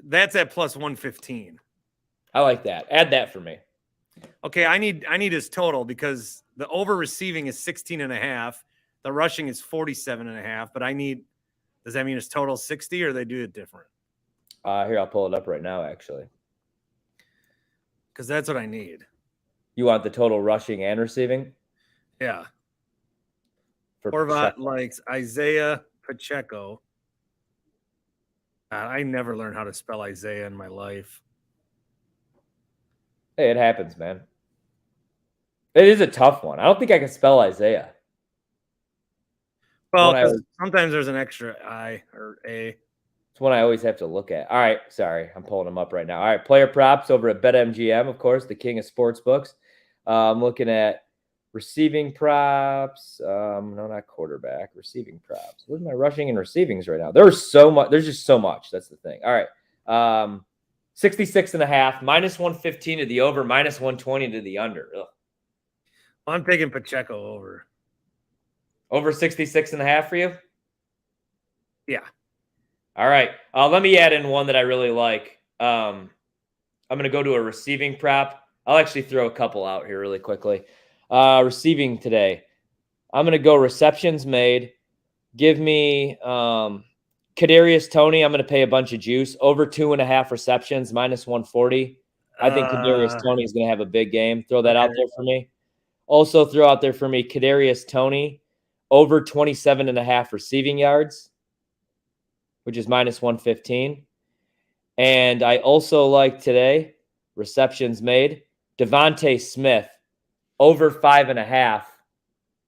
Speaker 1: That's at plus 115.
Speaker 2: I like that. Add that for me.
Speaker 1: Okay, I need his total because the over receiving is 16.5. The rushing is 47.5. But does that mean his total 60 or they do it different?
Speaker 2: Here, I'll pull it up right now, actually.
Speaker 1: Because that's what I need.
Speaker 2: You want the total rushing and receiving?
Speaker 1: Yeah.
Speaker 2: For
Speaker 1: Horvat likes Isaiah Pacheco. I never learned how to spell Isaiah in my life.
Speaker 2: Hey, it happens, man. It is a tough one. I don't think I can spell Isaiah.
Speaker 1: Well,
Speaker 2: One I
Speaker 1: 'cause sometimes there's an extra I or A.
Speaker 2: It's one I always have to look at. All right, sorry, I'm pulling them up right now. All right, player props over at BetMGM, of course, the king of sports books. I'm looking at receiving props. No, not quarterback. Receiving props. What am I rushing and receivings right now? There's so much. There's just so much. That's the thing. All right, 66.5 minus 115 to the over, minus 120 to the under. Ugh.
Speaker 1: I'm taking Pacheco over.
Speaker 2: Over 66.5 for you?
Speaker 1: Yeah.
Speaker 2: All right. Let me add in one that I really like. I'm going to go to a receiving prop. I'll actually throw a couple out here really quickly. Receiving today. I'm going to go receptions made. Give me Kadarius Toney. I'm going to pay a bunch of juice. Over 2.5 receptions, minus 140. I think Kadarius Toney is going to have a big game. Throw that out there for me. Also throw out there for me Kadarius Toney. Over 27.5 receiving yards, which is minus 115. And I also like today, receptions made, Devontae Smith, over 5.5,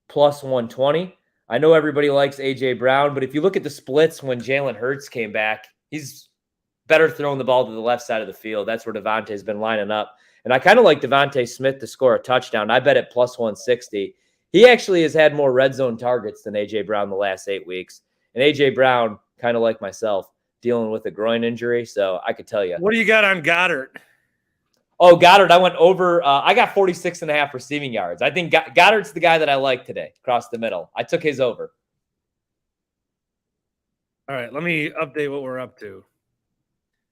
Speaker 2: plus 120. I know everybody likes A.J. Brown, but if you look at the splits when Jalen Hurts came back, he's better throwing the ball to the left side of the field. That's where Devontae's been lining up. And I kind of like Devontae Smith to score a touchdown. I bet at plus 160. He actually has had more red zone targets than A.J. Brown the last 8 weeks. And A.J. Brown, kind of like myself, dealing with a groin injury. So I could tell you.
Speaker 1: What do you got on Goddard?
Speaker 2: Oh, Goddard, I went over. I got 46.5 receiving yards. I think Goddard's the guy that I like today, across the middle. I took his over.
Speaker 1: All right, let me update what we're up to.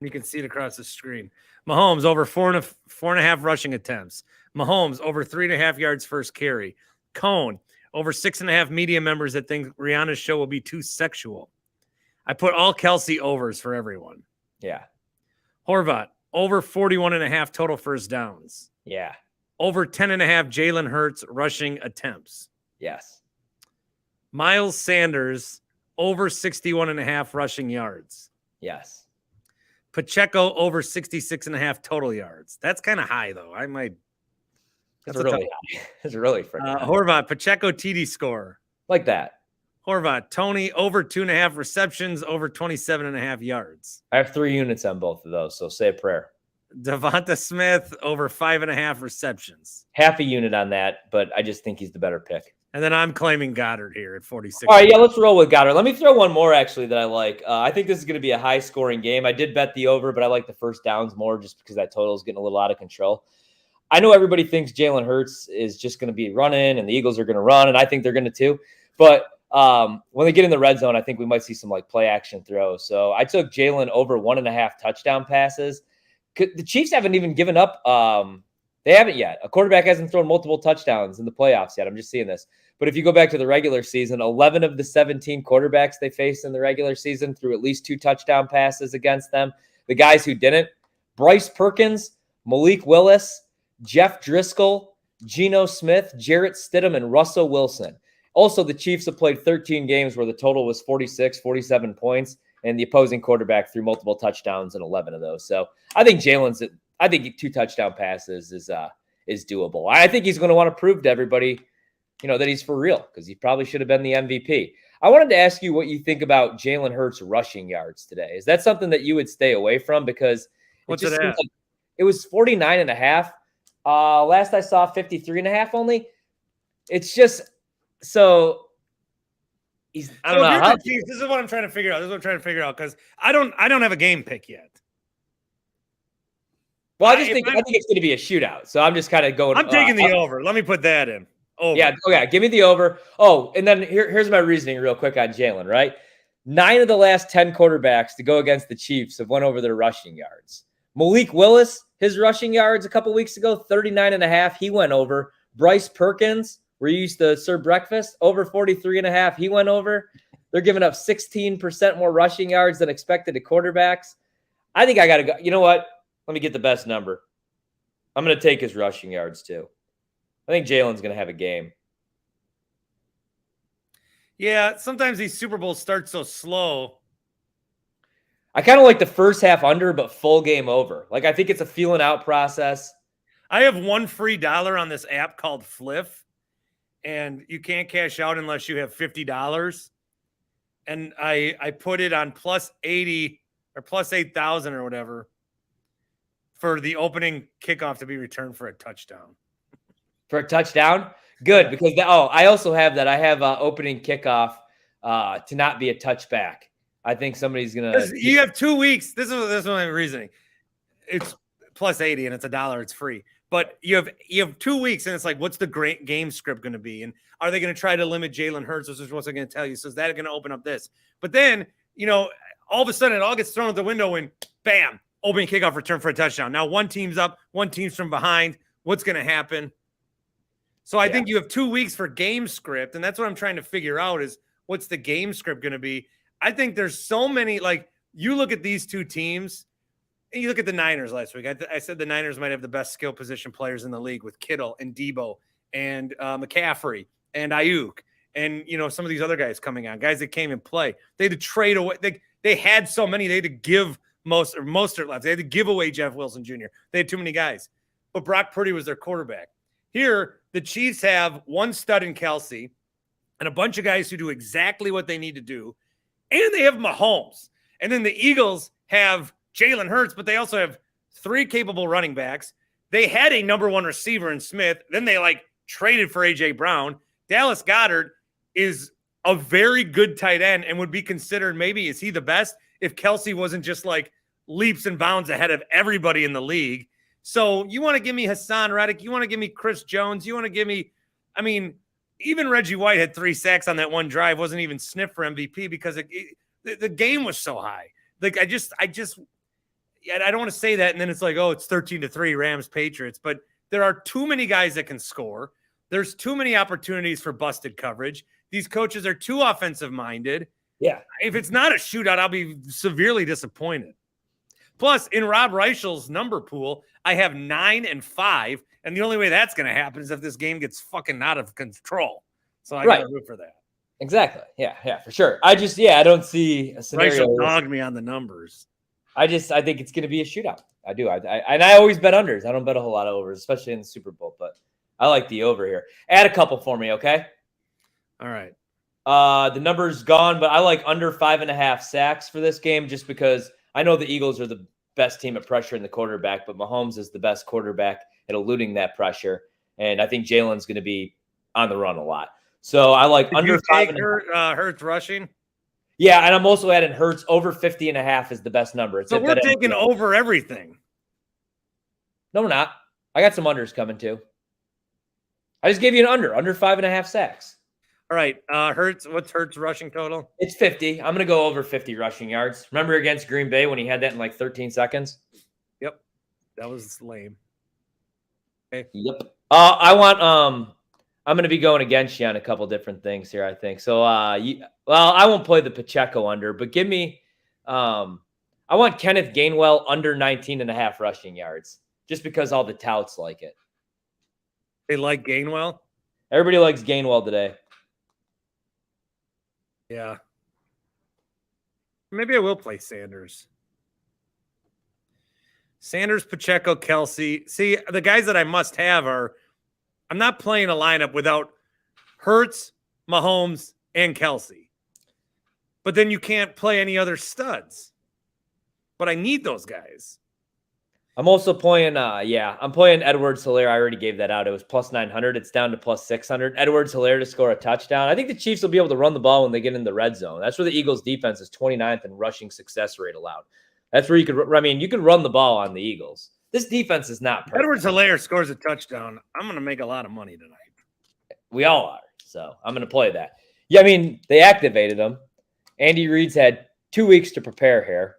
Speaker 1: You can see it across the screen. Mahomes over 4.5 rushing attempts. Mahomes over 3.5 yards first carry. Cone over 6.5 media members that think Rihanna's show will be too sexual. I put all Kelsey overs for everyone.
Speaker 2: Yeah.
Speaker 1: Horvat over 41.5 total first downs.
Speaker 2: Yeah.
Speaker 1: Over 10.5 Jalen Hurts rushing attempts.
Speaker 2: Yes.
Speaker 1: Miles Sanders over 61.5 rushing yards.
Speaker 2: Yes.
Speaker 1: Pacheco over 66.5 total yards. That's kind of high, though. I might.
Speaker 2: That's really high. That's really freaking high.
Speaker 1: Horvat, Pacheco TD score.
Speaker 2: Like that.
Speaker 1: Horvat, Toney over 2.5 receptions, over 27.5 yards.
Speaker 2: I have 3 units on both of those, so say a prayer.
Speaker 1: Devonta Smith over 5.5 receptions.
Speaker 2: Half a unit on that, but I just think he's the better pick.
Speaker 1: And then I'm claiming Goddard here at 46.
Speaker 2: All right, yeah, let's roll with Goddard. Let me throw one more, actually, that I like. I think this is going to be a high-scoring game. I did bet the over, but I like the first downs more just because that total is getting a little out of control. I know everybody thinks Jalen Hurts is just going to be running and the Eagles are going to run, and I think they're going to too. But when they get in the red zone, I think we might see some like play action throws. So I took Jalen over 1.5 touchdown passes. The Chiefs haven't even given up. They haven't yet. A quarterback hasn't thrown multiple touchdowns in the playoffs yet. I'm just seeing this. But if you go back to the regular season, 11 of the 17 quarterbacks they faced in the regular season threw at least 2 touchdown passes against them. The guys who didn't, Bryce Perkins, Malik Willis, Jeff Driscoll, Geno Smith, Jarrett Stidham, and Russell Wilson. Also, the Chiefs have played 13 games where the total was 46, 47 points, and the opposing quarterback threw multiple touchdowns in 11 of those. So I think 2 touchdown passes is doable. I think he's going to want to prove to everybody, that he's for real because he probably should have been the MVP. I wanted to ask you what you think about Jalen Hurts rushing yards today. Is that something that you would stay away from? Because
Speaker 1: What's it at?
Speaker 2: Like it was 49.5. Last I saw 53.5 only. It's just so he's. I don't know.
Speaker 1: This is what I'm trying to figure out. Because I don't have a game pick yet.
Speaker 2: Well, I think it's going to be a shootout. So I'm just kind of going.
Speaker 1: I'm taking the over. Let me put that in. Over.
Speaker 2: Yeah. Oh, yeah. Give me the over. Oh, and then here's my reasoning real quick on Jalen, right? 9 of the last 10 quarterbacks to go against the Chiefs have went over their rushing yards. Malik Willis, his rushing yards a couple weeks ago, 39.5. He went over. Bryce Perkins, we're used to serve breakfast, over 43.5. He went over. They're giving up 16% more rushing yards than expected to quarterbacks. I think I got to go. You know what? Let me get the best number. I'm going to take his rushing yards too. I think Jalen's going to have a game.
Speaker 1: Yeah, sometimes these Super Bowls start so slow.
Speaker 2: I kind of like the first half under, but full game over. Like, I think it's a feeling out process.
Speaker 1: I have one free dollar on this app called Fliff, and you can't cash out unless you have $50. And I put it on plus 80 or plus 8,000 or whatever for the opening kickoff to be returned for a touchdown.
Speaker 2: For a touchdown? Good, because I also have that. I have opening kickoff to not be a touchback. I think somebody's gonna.
Speaker 1: You have 2 weeks. This is my reasoning. It's plus 80 and it's $1. It's free. But you have 2 weeks, and it's like, what's the great game script going to be? And are they going to try to limit Jalen Hurts? Which is what they're going to tell you. So is that going to open up this? But then, all of a sudden, it all gets thrown out the window when, bam, opening kickoff return for a touchdown. Now one team's up, one team's from behind. What's going to happen? So I think you have 2 weeks for game script, and that's what I'm trying to figure out is what's the game script going to be? I think there's so many, like, you look at these two teams, and you look at the Niners last week. I said the Niners might have the best skill position players in the league with Kittle and Debo and McCaffrey and Ayuk and, some of these other guys coming on, guys that came and play. They had to trade away. They had so many. They had to give Mostert left. They had to give away Jeff Wilson Jr. They had too many guys. But Brock Purdy was their quarterback. Here, the Chiefs have one stud in Kelsey and a bunch of guys who do exactly what they need to do. And they have Mahomes. And then the Eagles have Jalen Hurts, but they also have 3 capable running backs. They had a number 1 receiver in Smith. Then they traded for A.J. Brown. Dallas Goedert is a very good tight end and would be considered, maybe, is he the best if Kelsey wasn't just leaps and bounds ahead of everybody in the league. So you want to give me Hassan Reddick. You want to give me Chris Jones. You want to give me, even Reggie White had 3 sacks on that one drive, wasn't even sniffed for MVP because the game was so high. I don't want to say that. And then it's it's 13-3 Rams Patriots, but there are too many guys that can score. There's too many opportunities for busted coverage. These coaches are too offensive minded.
Speaker 2: Yeah.
Speaker 1: If it's not a shootout, I'll be severely disappointed. Plus, in Rob Reichel's number pool, I have 9 and 5. And the only way that's going to happen is if this game gets fucking out of control. So I got to root for that.
Speaker 2: Exactly. Yeah, for sure. I don't see a scenario.
Speaker 1: Reichel dogged me on the numbers.
Speaker 2: I think it's going to be a shootout. I do. I always bet unders. I don't bet a whole lot of overs, especially in the Super Bowl, but I like the over here. Add a couple for me, okay?
Speaker 1: All right.
Speaker 2: The number's gone, but I like under 5.5 sacks for this game just because I know the Eagles are the best team at pressuring the quarterback, but Mahomes is the best quarterback at eluding that pressure. And I think Jalen's going to be on the run a lot. So I like under 5.5.
Speaker 1: Hurts rushing?
Speaker 2: Yeah, and I'm also adding Hurts over 50.5 is the best number.
Speaker 1: So we're taking over everything.
Speaker 2: No, we're not. I got some unders coming too. I just gave you an under 5.5 sacks.
Speaker 1: All right. Hurts, what's Hurts rushing total?
Speaker 2: It's 50. I'm going to go over 50 rushing yards. Remember against Green Bay when he had that in 13 seconds?
Speaker 1: Yep. That was lame. Okay.
Speaker 2: Yep. I'm going to be going against you on a couple different things here, I think. So, I won't play the Pacheco under, but give me I want Kenneth Gainwell under 19.5 rushing yards just because all the touts like it.
Speaker 1: They like Gainwell?
Speaker 2: Everybody likes Gainwell today.
Speaker 1: Yeah. Maybe I will play Sanders. Sanders, Pacheco, Kelsey. See, the guys that I must have are I'm not playing a lineup without Hurts, Mahomes, and Kelsey. But then you can't play any other studs. But I need those guys.
Speaker 2: I'm also playing, I'm playing Edwards-Helaire. I already gave that out. It was plus 900. It's down to plus 600. Edwards-Helaire to score a touchdown. I think the Chiefs will be able to run the ball when they get in the red zone. That's where the Eagles' defense is 29th in rushing success rate allowed. That's where you could run the ball on the Eagles. This defense is not perfect.
Speaker 1: Edwards-Helaire scores a touchdown. I'm going to make a lot of money tonight.
Speaker 2: We all are. So I'm going to play that. Yeah, they activated him. Andy Reid's had 2 weeks to prepare here.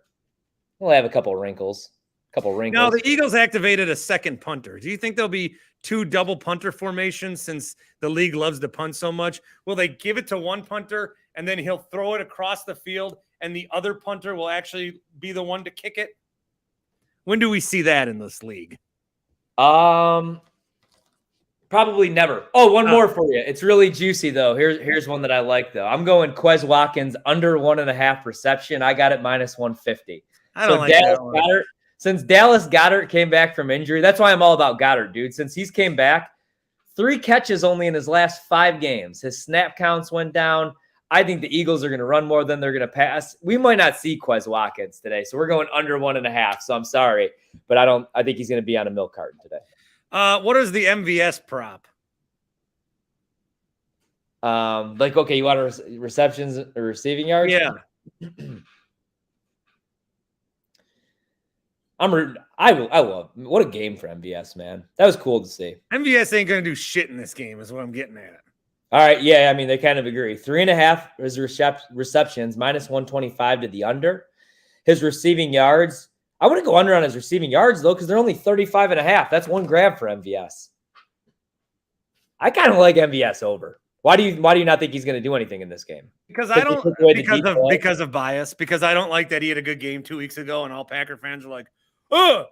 Speaker 2: We'll have a couple wrinkles.
Speaker 1: Now, the Eagles activated a second punter. Do you think there'll be 2 double punter formations since the league loves to punt so much? Will they give it to one punter and then he'll throw it across the field and the other punter will actually be the one to kick it? When do we see that in this league?
Speaker 2: Probably never. Oh, one more for you. It's really juicy, though. Here's one that I like, though. I'm going Quez Watkins under 1.5 reception. I got it minus 150.
Speaker 1: I don't like that one.
Speaker 2: Since Dallas Goedert came back from injury, that's why I'm all about Goddard, dude. Since he's came back, 3 catches only in his last 5 games. His snap counts went down. I think the Eagles are going to run more than they're going to pass. We might not see Quez Watkins today, so we're going under 1.5. So I'm sorry, but I think he's going to be on a milk carton today.
Speaker 1: What is the MVS prop?
Speaker 2: Okay, you want receptions or receiving yards?
Speaker 1: Yeah.
Speaker 2: I love what a game for MVS, man. That was cool to see.
Speaker 1: MVS ain't gonna do shit in this game, is what I'm getting at.
Speaker 2: All right, yeah, I mean they kind of agree. 3.5 his receptions, minus 125 to the under. His receiving yards, I wouldn't go under on his receiving yards though, because they're only 35.5. That's 1 grab for MVS. I kind of like MVS over. Why do you not think he's going to do anything in this game?
Speaker 1: Because because of bias. Because I don't like that he had a good game 2 weeks ago, and all Packer fans are like, "Oh,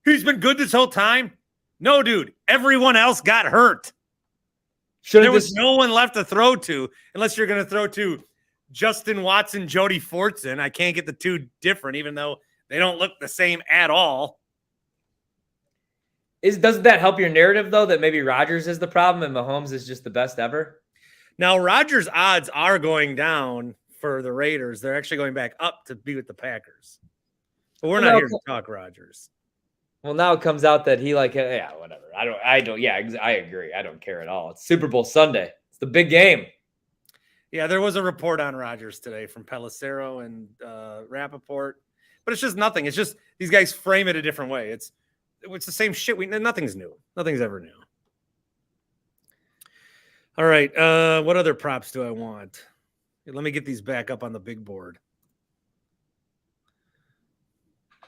Speaker 1: he's been good this whole time." No, dude, everyone else got hurt. There was no one left to throw to, unless you're going to throw to Justin Watson, Jody Fortson. I can't get the two different, even though they don't look the same at all.
Speaker 2: Doesn't that help your narrative though, that maybe Rodgers is the problem and Mahomes is just the best ever?
Speaker 1: Now, Rodgers' odds are going down for the Raiders. They're actually going back up to be with the Packers. But we're not here to talk Rodgers.
Speaker 2: Well, now it comes out that he whatever. I agree. I don't care at all. It's Super Bowl Sunday. It's the big game.
Speaker 1: Yeah, there was a report on Rodgers today from Pelissero and Rappaport. But it's just nothing. It's just these guys frame it a different way. It's the same shit. Nothing's new. Nothing's ever new. All right. What other props do I want? Let me get these back up on the big board.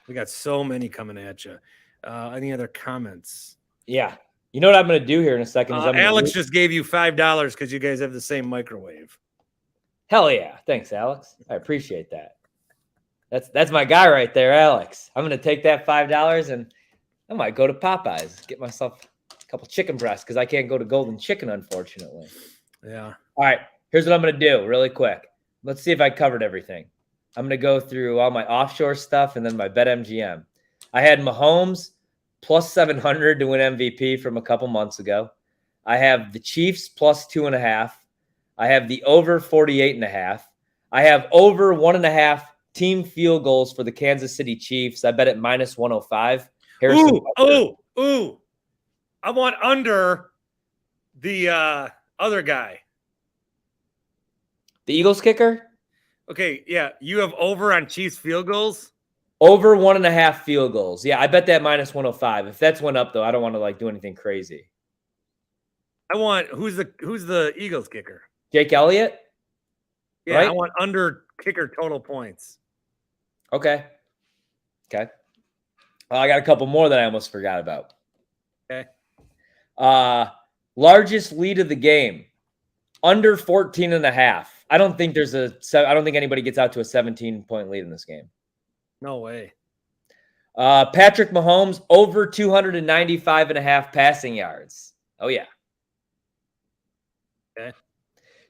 Speaker 1: We got so many coming at you. Any other comments?
Speaker 2: Yeah. You know what I'm going to do here in a second?
Speaker 1: Alex just gave you $5 because you guys have the same microwave.
Speaker 2: Hell yeah. Thanks, Alex. I appreciate that. That's my guy right there, Alex. I'm going to take that $5 and I might go to Popeyes, get myself a couple chicken breasts because I can't go to Golden Chicken, unfortunately.
Speaker 1: Yeah.
Speaker 2: All right. Here's what I'm going to do really quick. Let's see if I covered everything. I'm going to go through all my offshore stuff and then my BetMGM. I had Mahomes plus 700 to win MVP from a couple months ago. I have the Chiefs plus 2.5. I have the over 48.5. I have over 1.5 team field goals for the Kansas City Chiefs. I bet it minus 105.
Speaker 1: Ooh. I want under the other guy.
Speaker 2: The Eagles kicker?
Speaker 1: Okay, yeah. You have over on Chiefs field goals?
Speaker 2: Over 1.5 field goals. Yeah, I bet that minus 105. If that's went up, though, I don't want to do anything crazy.
Speaker 1: I want who's the Eagles kicker?
Speaker 2: Jake Elliott?
Speaker 1: Yeah, right? I want under kicker total points.
Speaker 2: Okay. Well, I got a couple more that I almost forgot about.
Speaker 1: Okay.
Speaker 2: Largest lead of the game. Under 14.5. I don't think anybody gets out to a 17-point lead in this game.
Speaker 1: No way.
Speaker 2: Patrick Mahomes over 295.5 passing yards. Oh yeah.
Speaker 1: Okay.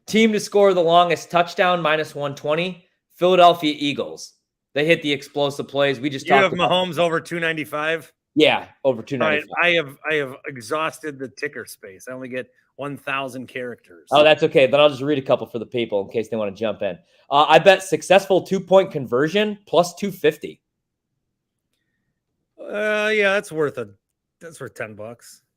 Speaker 2: Team to score the longest touchdown minus 120. Philadelphia Eagles. They hit the explosive plays. We just
Speaker 1: talked about. You have Mahomes over 295.
Speaker 2: Yeah, over 295.
Speaker 1: Right, I have exhausted the ticker space. I only get 1,000 characters.
Speaker 2: Oh, that's okay. Then I'll just read a couple for the people in case they want to jump in. I bet successful 2-point conversion plus 250.
Speaker 1: Yeah, that's worth $10.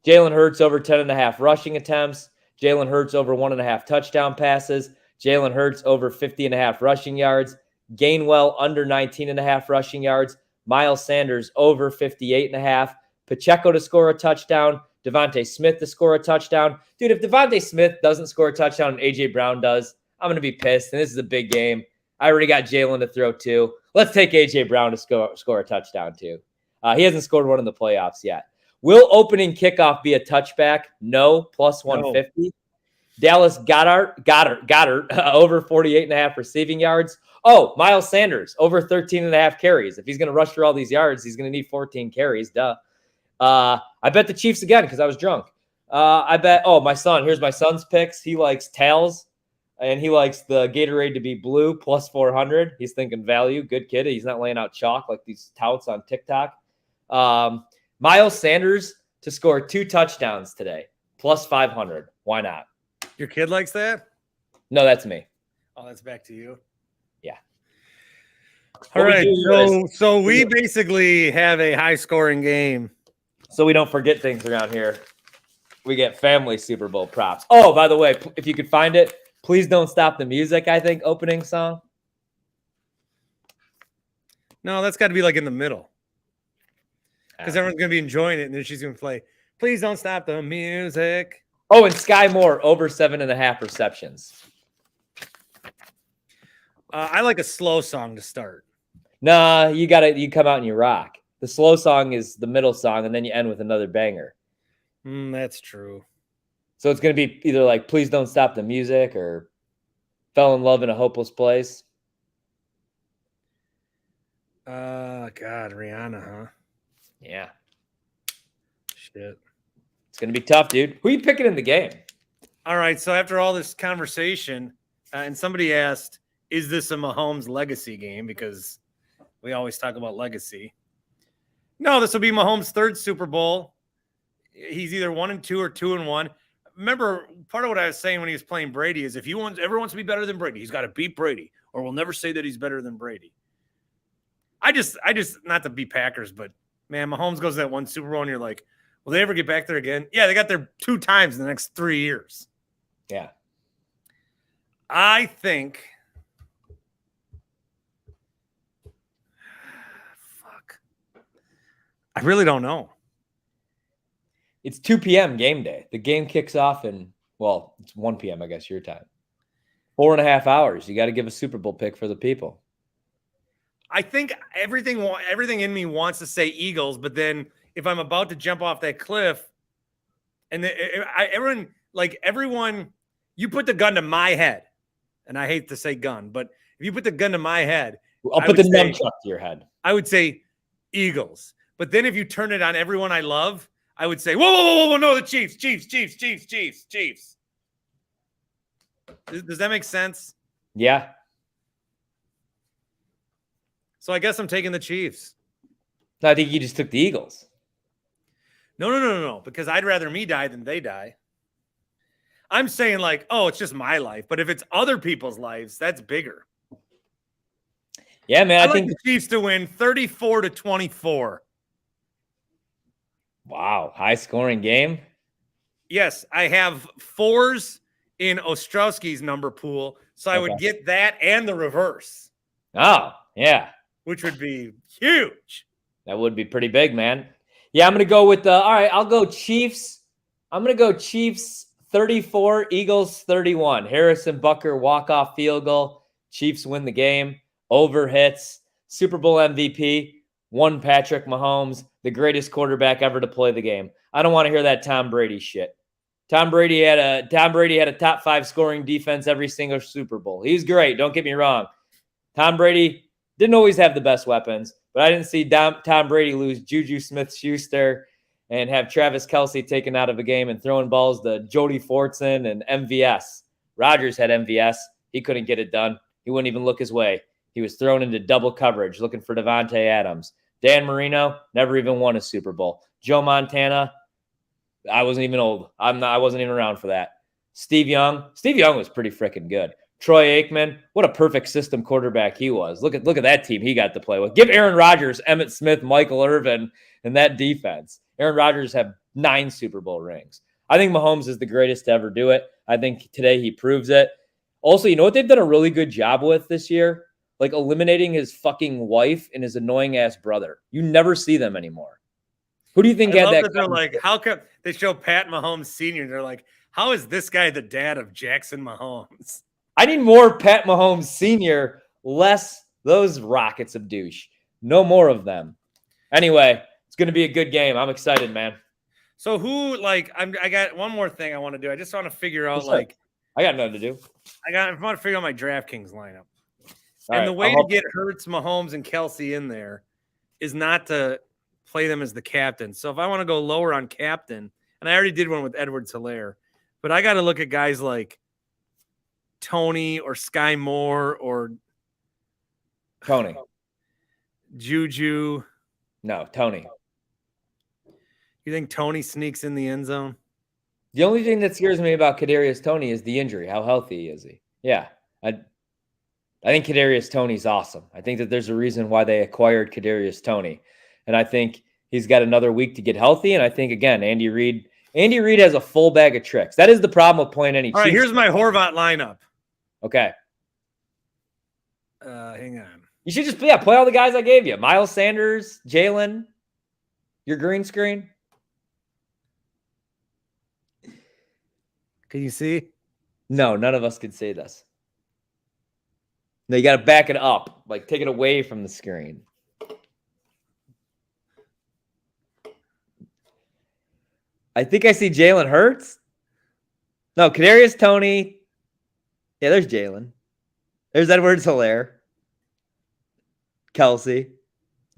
Speaker 2: Jalen Hurts over 10.5 rushing attempts. Jalen Hurts over 1.5 touchdown passes. Jalen Hurts over 50.5 rushing yards. Gainwell under 19.5 rushing yards. Miles Sanders over 58.5. Pacheco to score a touchdown. Devontae Smith to score a touchdown. Dude, if Devontae Smith doesn't score a touchdown and A.J. Brown does, I'm going to be pissed. And this is a big game. I already got Jalen to throw to. Let's take A.J. Brown to score a touchdown too. He hasn't scored one in the playoffs yet. Will opening kickoff be a touchback? No, plus 150. No. Dallas Goddard over 48.5 receiving yards. Oh, Miles Sanders over 13.5 carries. If he's going to rush through all these yards, he's going to need 14 carries. Duh. I bet the Chiefs again because I was drunk. I bet. Oh, my son. Here's my son's picks. He likes tails, and he likes the Gatorade to be blue plus 400. He's thinking value. Good kid. He's not laying out chalk like these touts on TikTok. Miles Sanders to score 2 touchdowns today, plus 500. Why not?
Speaker 1: Your kid likes that?
Speaker 2: No, that's me.
Speaker 1: Oh, that's back to you.
Speaker 2: Yeah.
Speaker 1: All
Speaker 2: What we
Speaker 1: right.
Speaker 2: do
Speaker 1: So we basically have a high scoring game.
Speaker 2: So we don't forget things around here. We get family Super Bowl props. Oh, by the way, if you could find it, Please Don't Stop the Music, I think, opening song.
Speaker 1: No, that's got to be like in the middle. Because everyone's going to be enjoying it, and then she's going to play, Please Don't Stop the Music.
Speaker 2: Oh, and Sky Moore, over 7.5 receptions.
Speaker 1: I like a slow song to start.
Speaker 2: Nah, you come out and you rock. The slow song is the middle song, and then you end with another banger.
Speaker 1: That's true.
Speaker 2: So it's going to be either like Please Don't Stop the Music or Fell in Love in a Hopeless Place.
Speaker 1: God, Rihanna, huh?
Speaker 2: Yeah.
Speaker 1: Shit.
Speaker 2: It's going to be tough, dude. Who are you picking in the game?
Speaker 1: All right, so after all this conversation, and somebody asked, is this a Mahomes legacy game? Because we always talk about legacy. No, this will be Mahomes' 3rd Super Bowl. He's either 1-2 or 2-1. Remember, part of what I was saying when he was playing Brady is if ever wants to be better than Brady, he's got to beat Brady, or we'll never say that he's better than Brady. I just not to be Packers, but man, Mahomes goes to that one Super Bowl and you're like, will they ever get back there again? Yeah, they got there 2 times in the next 3 years.
Speaker 2: Yeah.
Speaker 1: I think. Fuck. I really don't know.
Speaker 2: It's 2 p.m. game day. The game kicks off it's 1 p.m., I guess, your time. 4.5 hours. You got to give a Super Bowl pick for the people.
Speaker 1: I think everything in me wants to say Eagles, but then if I'm about to jump off that cliff, and everyone, you put the gun to my head, and I hate to say gun, but if you put the gun to my head,
Speaker 2: I'll put the nunchuck to your head.
Speaker 1: I would say Eagles. But then if you turn it on everyone I love, I would say, whoa, no, the Chiefs. Does that make sense?
Speaker 2: Yeah.
Speaker 1: So I guess I'm taking the Chiefs.
Speaker 2: No, I think you just took the Eagles.
Speaker 1: No, because I'd rather me die than they die. I'm saying like, oh, it's just my life. But if it's other people's lives, that's bigger.
Speaker 2: Yeah, man.
Speaker 1: I think the Chiefs to win 34-24.
Speaker 2: Wow. High scoring game.
Speaker 1: Yes, I have 4s in Ostrowski's number pool. So I would get that and the reverse.
Speaker 2: Oh, yeah.
Speaker 1: Which would be huge.
Speaker 2: That would be pretty big, man. Yeah, I'm going to go with all right, I'll go Chiefs. I'm going to go Chiefs 34, Eagles 31. Harrison Butker walk-off field goal. Chiefs win the game. Over hits. Super Bowl MVP. One Patrick Mahomes, the greatest quarterback ever to play the game. I don't want to hear that Tom Brady shit. Tom Brady had a top 5 scoring defense every single Super Bowl. He's great. Don't get me wrong. Tom Brady didn't always have the best weapons, but I didn't see Tom Brady lose Juju Smith-Schuster and have Travis Kelce taken out of a game and throwing balls to Jody Fortson and MVS. Rodgers had MVS. He couldn't get it done. He wouldn't even look his way. He was thrown into double coverage looking for Devontae Adams. Dan Marino never even won a Super Bowl. Joe Montana, I wasn't even old. I wasn't even around for that. Steve Young was pretty freaking good. Troy Aikman, what a perfect system quarterback he was. Look at that team he got to play with. Give Aaron Rodgers, Emmitt Smith, Michael Irvin, and that defense. Aaron Rodgers had 9 Super Bowl rings. I think Mahomes is the greatest to ever do it. I think today he proves it. Also, you know what they've done a really good job with this year? Like eliminating his fucking wife and his annoying ass brother. You never see them anymore. Who do you think had that?
Speaker 1: They're like, how come they show Pat Mahomes Sr. and they're like, how is this guy the dad of Jackson Mahomes?
Speaker 2: I need more Pat Mahomes Sr., less those rockets of douche. No more of them. Anyway, it's going to be a good game. I'm excited, man.
Speaker 1: So I got one more thing I want to do. I just want to figure out,
Speaker 2: I got nothing to do.
Speaker 1: I want to figure out my DraftKings lineup.
Speaker 2: All
Speaker 1: and
Speaker 2: right,
Speaker 1: the way to get Hurts, Mahomes, and Kelce in there is not to play them as the captain. So if I want to go lower on captain, and I already did one with Edwards-Helaire, but I got to look at guys like Tony or Sky Moore or
Speaker 2: Tony.
Speaker 1: Juju.
Speaker 2: No, Tony.
Speaker 1: You think Tony sneaks in the end zone?
Speaker 2: The only thing that scares me about Kadarius Toney is the injury. How healthy is he? Yeah, I think Kadarius Toney's awesome. I think that there's a reason why they acquired Kadarius Toney, and I think he's got another week to get healthy. And I think again, Andy Reid has a full bag of tricks. That is the problem with playing any.
Speaker 1: All right,
Speaker 2: Chiefs.
Speaker 1: here's my Horvat lineup.
Speaker 2: Okay.
Speaker 1: Hang on.
Speaker 2: You should just play all the guys I gave you. Miles Sanders, Jalen, your green screen.
Speaker 1: Can you see?
Speaker 2: No, none of us could say this. No, you got to back it up. Like, take it away from the screen. I think I see Jalen Hurts. No, Kadarius Toney. Yeah, there's Jalen. There's Edwards-Helaire. Kelsey.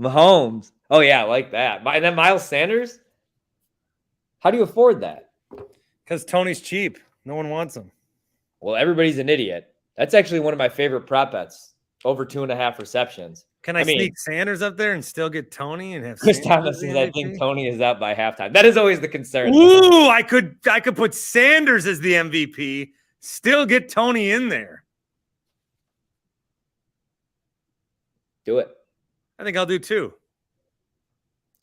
Speaker 2: Mahomes. Oh, yeah, I like that. And then Miles Sanders? How do you afford that?
Speaker 1: Because Tony's cheap. No one wants him.
Speaker 2: Well, everybody's an idiot. That's actually one of my favorite prop bets. Over 2.5 receptions.
Speaker 1: Can I sneak Sanders up there and still get Tony and have
Speaker 2: Chris
Speaker 1: Sanders
Speaker 2: Thomas
Speaker 1: as
Speaker 2: says
Speaker 1: the
Speaker 2: I
Speaker 1: MVP?
Speaker 2: think Tony is out by halftime. That is always the concern.
Speaker 1: Ooh, I could put Sanders as the MVP, still get Tony in there.
Speaker 2: Do it.
Speaker 1: I think I'll do 2.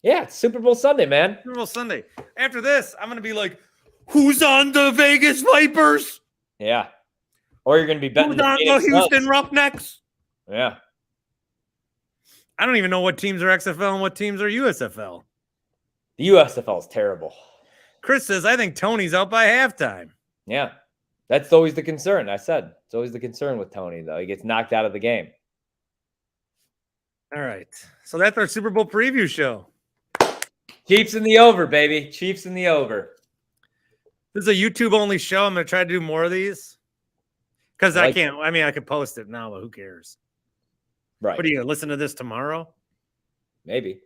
Speaker 2: Yeah, it's Super Bowl Sunday, man.
Speaker 1: Super Bowl Sunday. After this, I'm gonna be like, who's on the Vegas Vipers?
Speaker 2: Yeah. Or you're going to be betting
Speaker 1: Who's on the
Speaker 2: Phoenix
Speaker 1: Houston
Speaker 2: Suns.
Speaker 1: Roughnecks?
Speaker 2: Yeah.
Speaker 1: I don't even know what teams are XFL and what teams are USFL.
Speaker 2: The USFL is terrible.
Speaker 1: Chris says, I think Tony's out by halftime.
Speaker 2: Yeah. That's always the concern. I said it's always the concern with Tony, though. He gets knocked out of the game.
Speaker 1: All right. So that's our Super Bowl preview show.
Speaker 2: Chiefs in the over, baby. Chiefs in the over.
Speaker 1: This is a YouTube only show. I'm going to try to do more of these. Because I can't. I mean, I could post it now, but who cares?
Speaker 2: Right.
Speaker 1: What are you going to listen to this tomorrow?
Speaker 2: Maybe.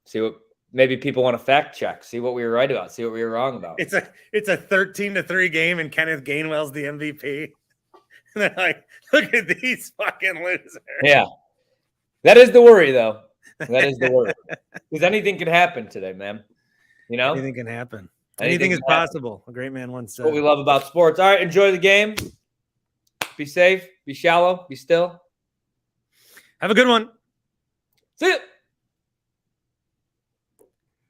Speaker 2: See what maybe people want to fact check. See what we were right about. See what we were wrong about.
Speaker 1: It's a 13-3 game, and Kenneth Gainwell's the MVP. And they're like, look at these fucking losers.
Speaker 2: Yeah. That is the worry, though. That is the worry. Because anything can happen today, man. You know?
Speaker 1: Anything can happen. Anything is possible. A great man once said.
Speaker 2: What we love about sports. All right, enjoy the game. Be safe. Be shallow. Be still.
Speaker 1: Have a good one.
Speaker 2: See ya.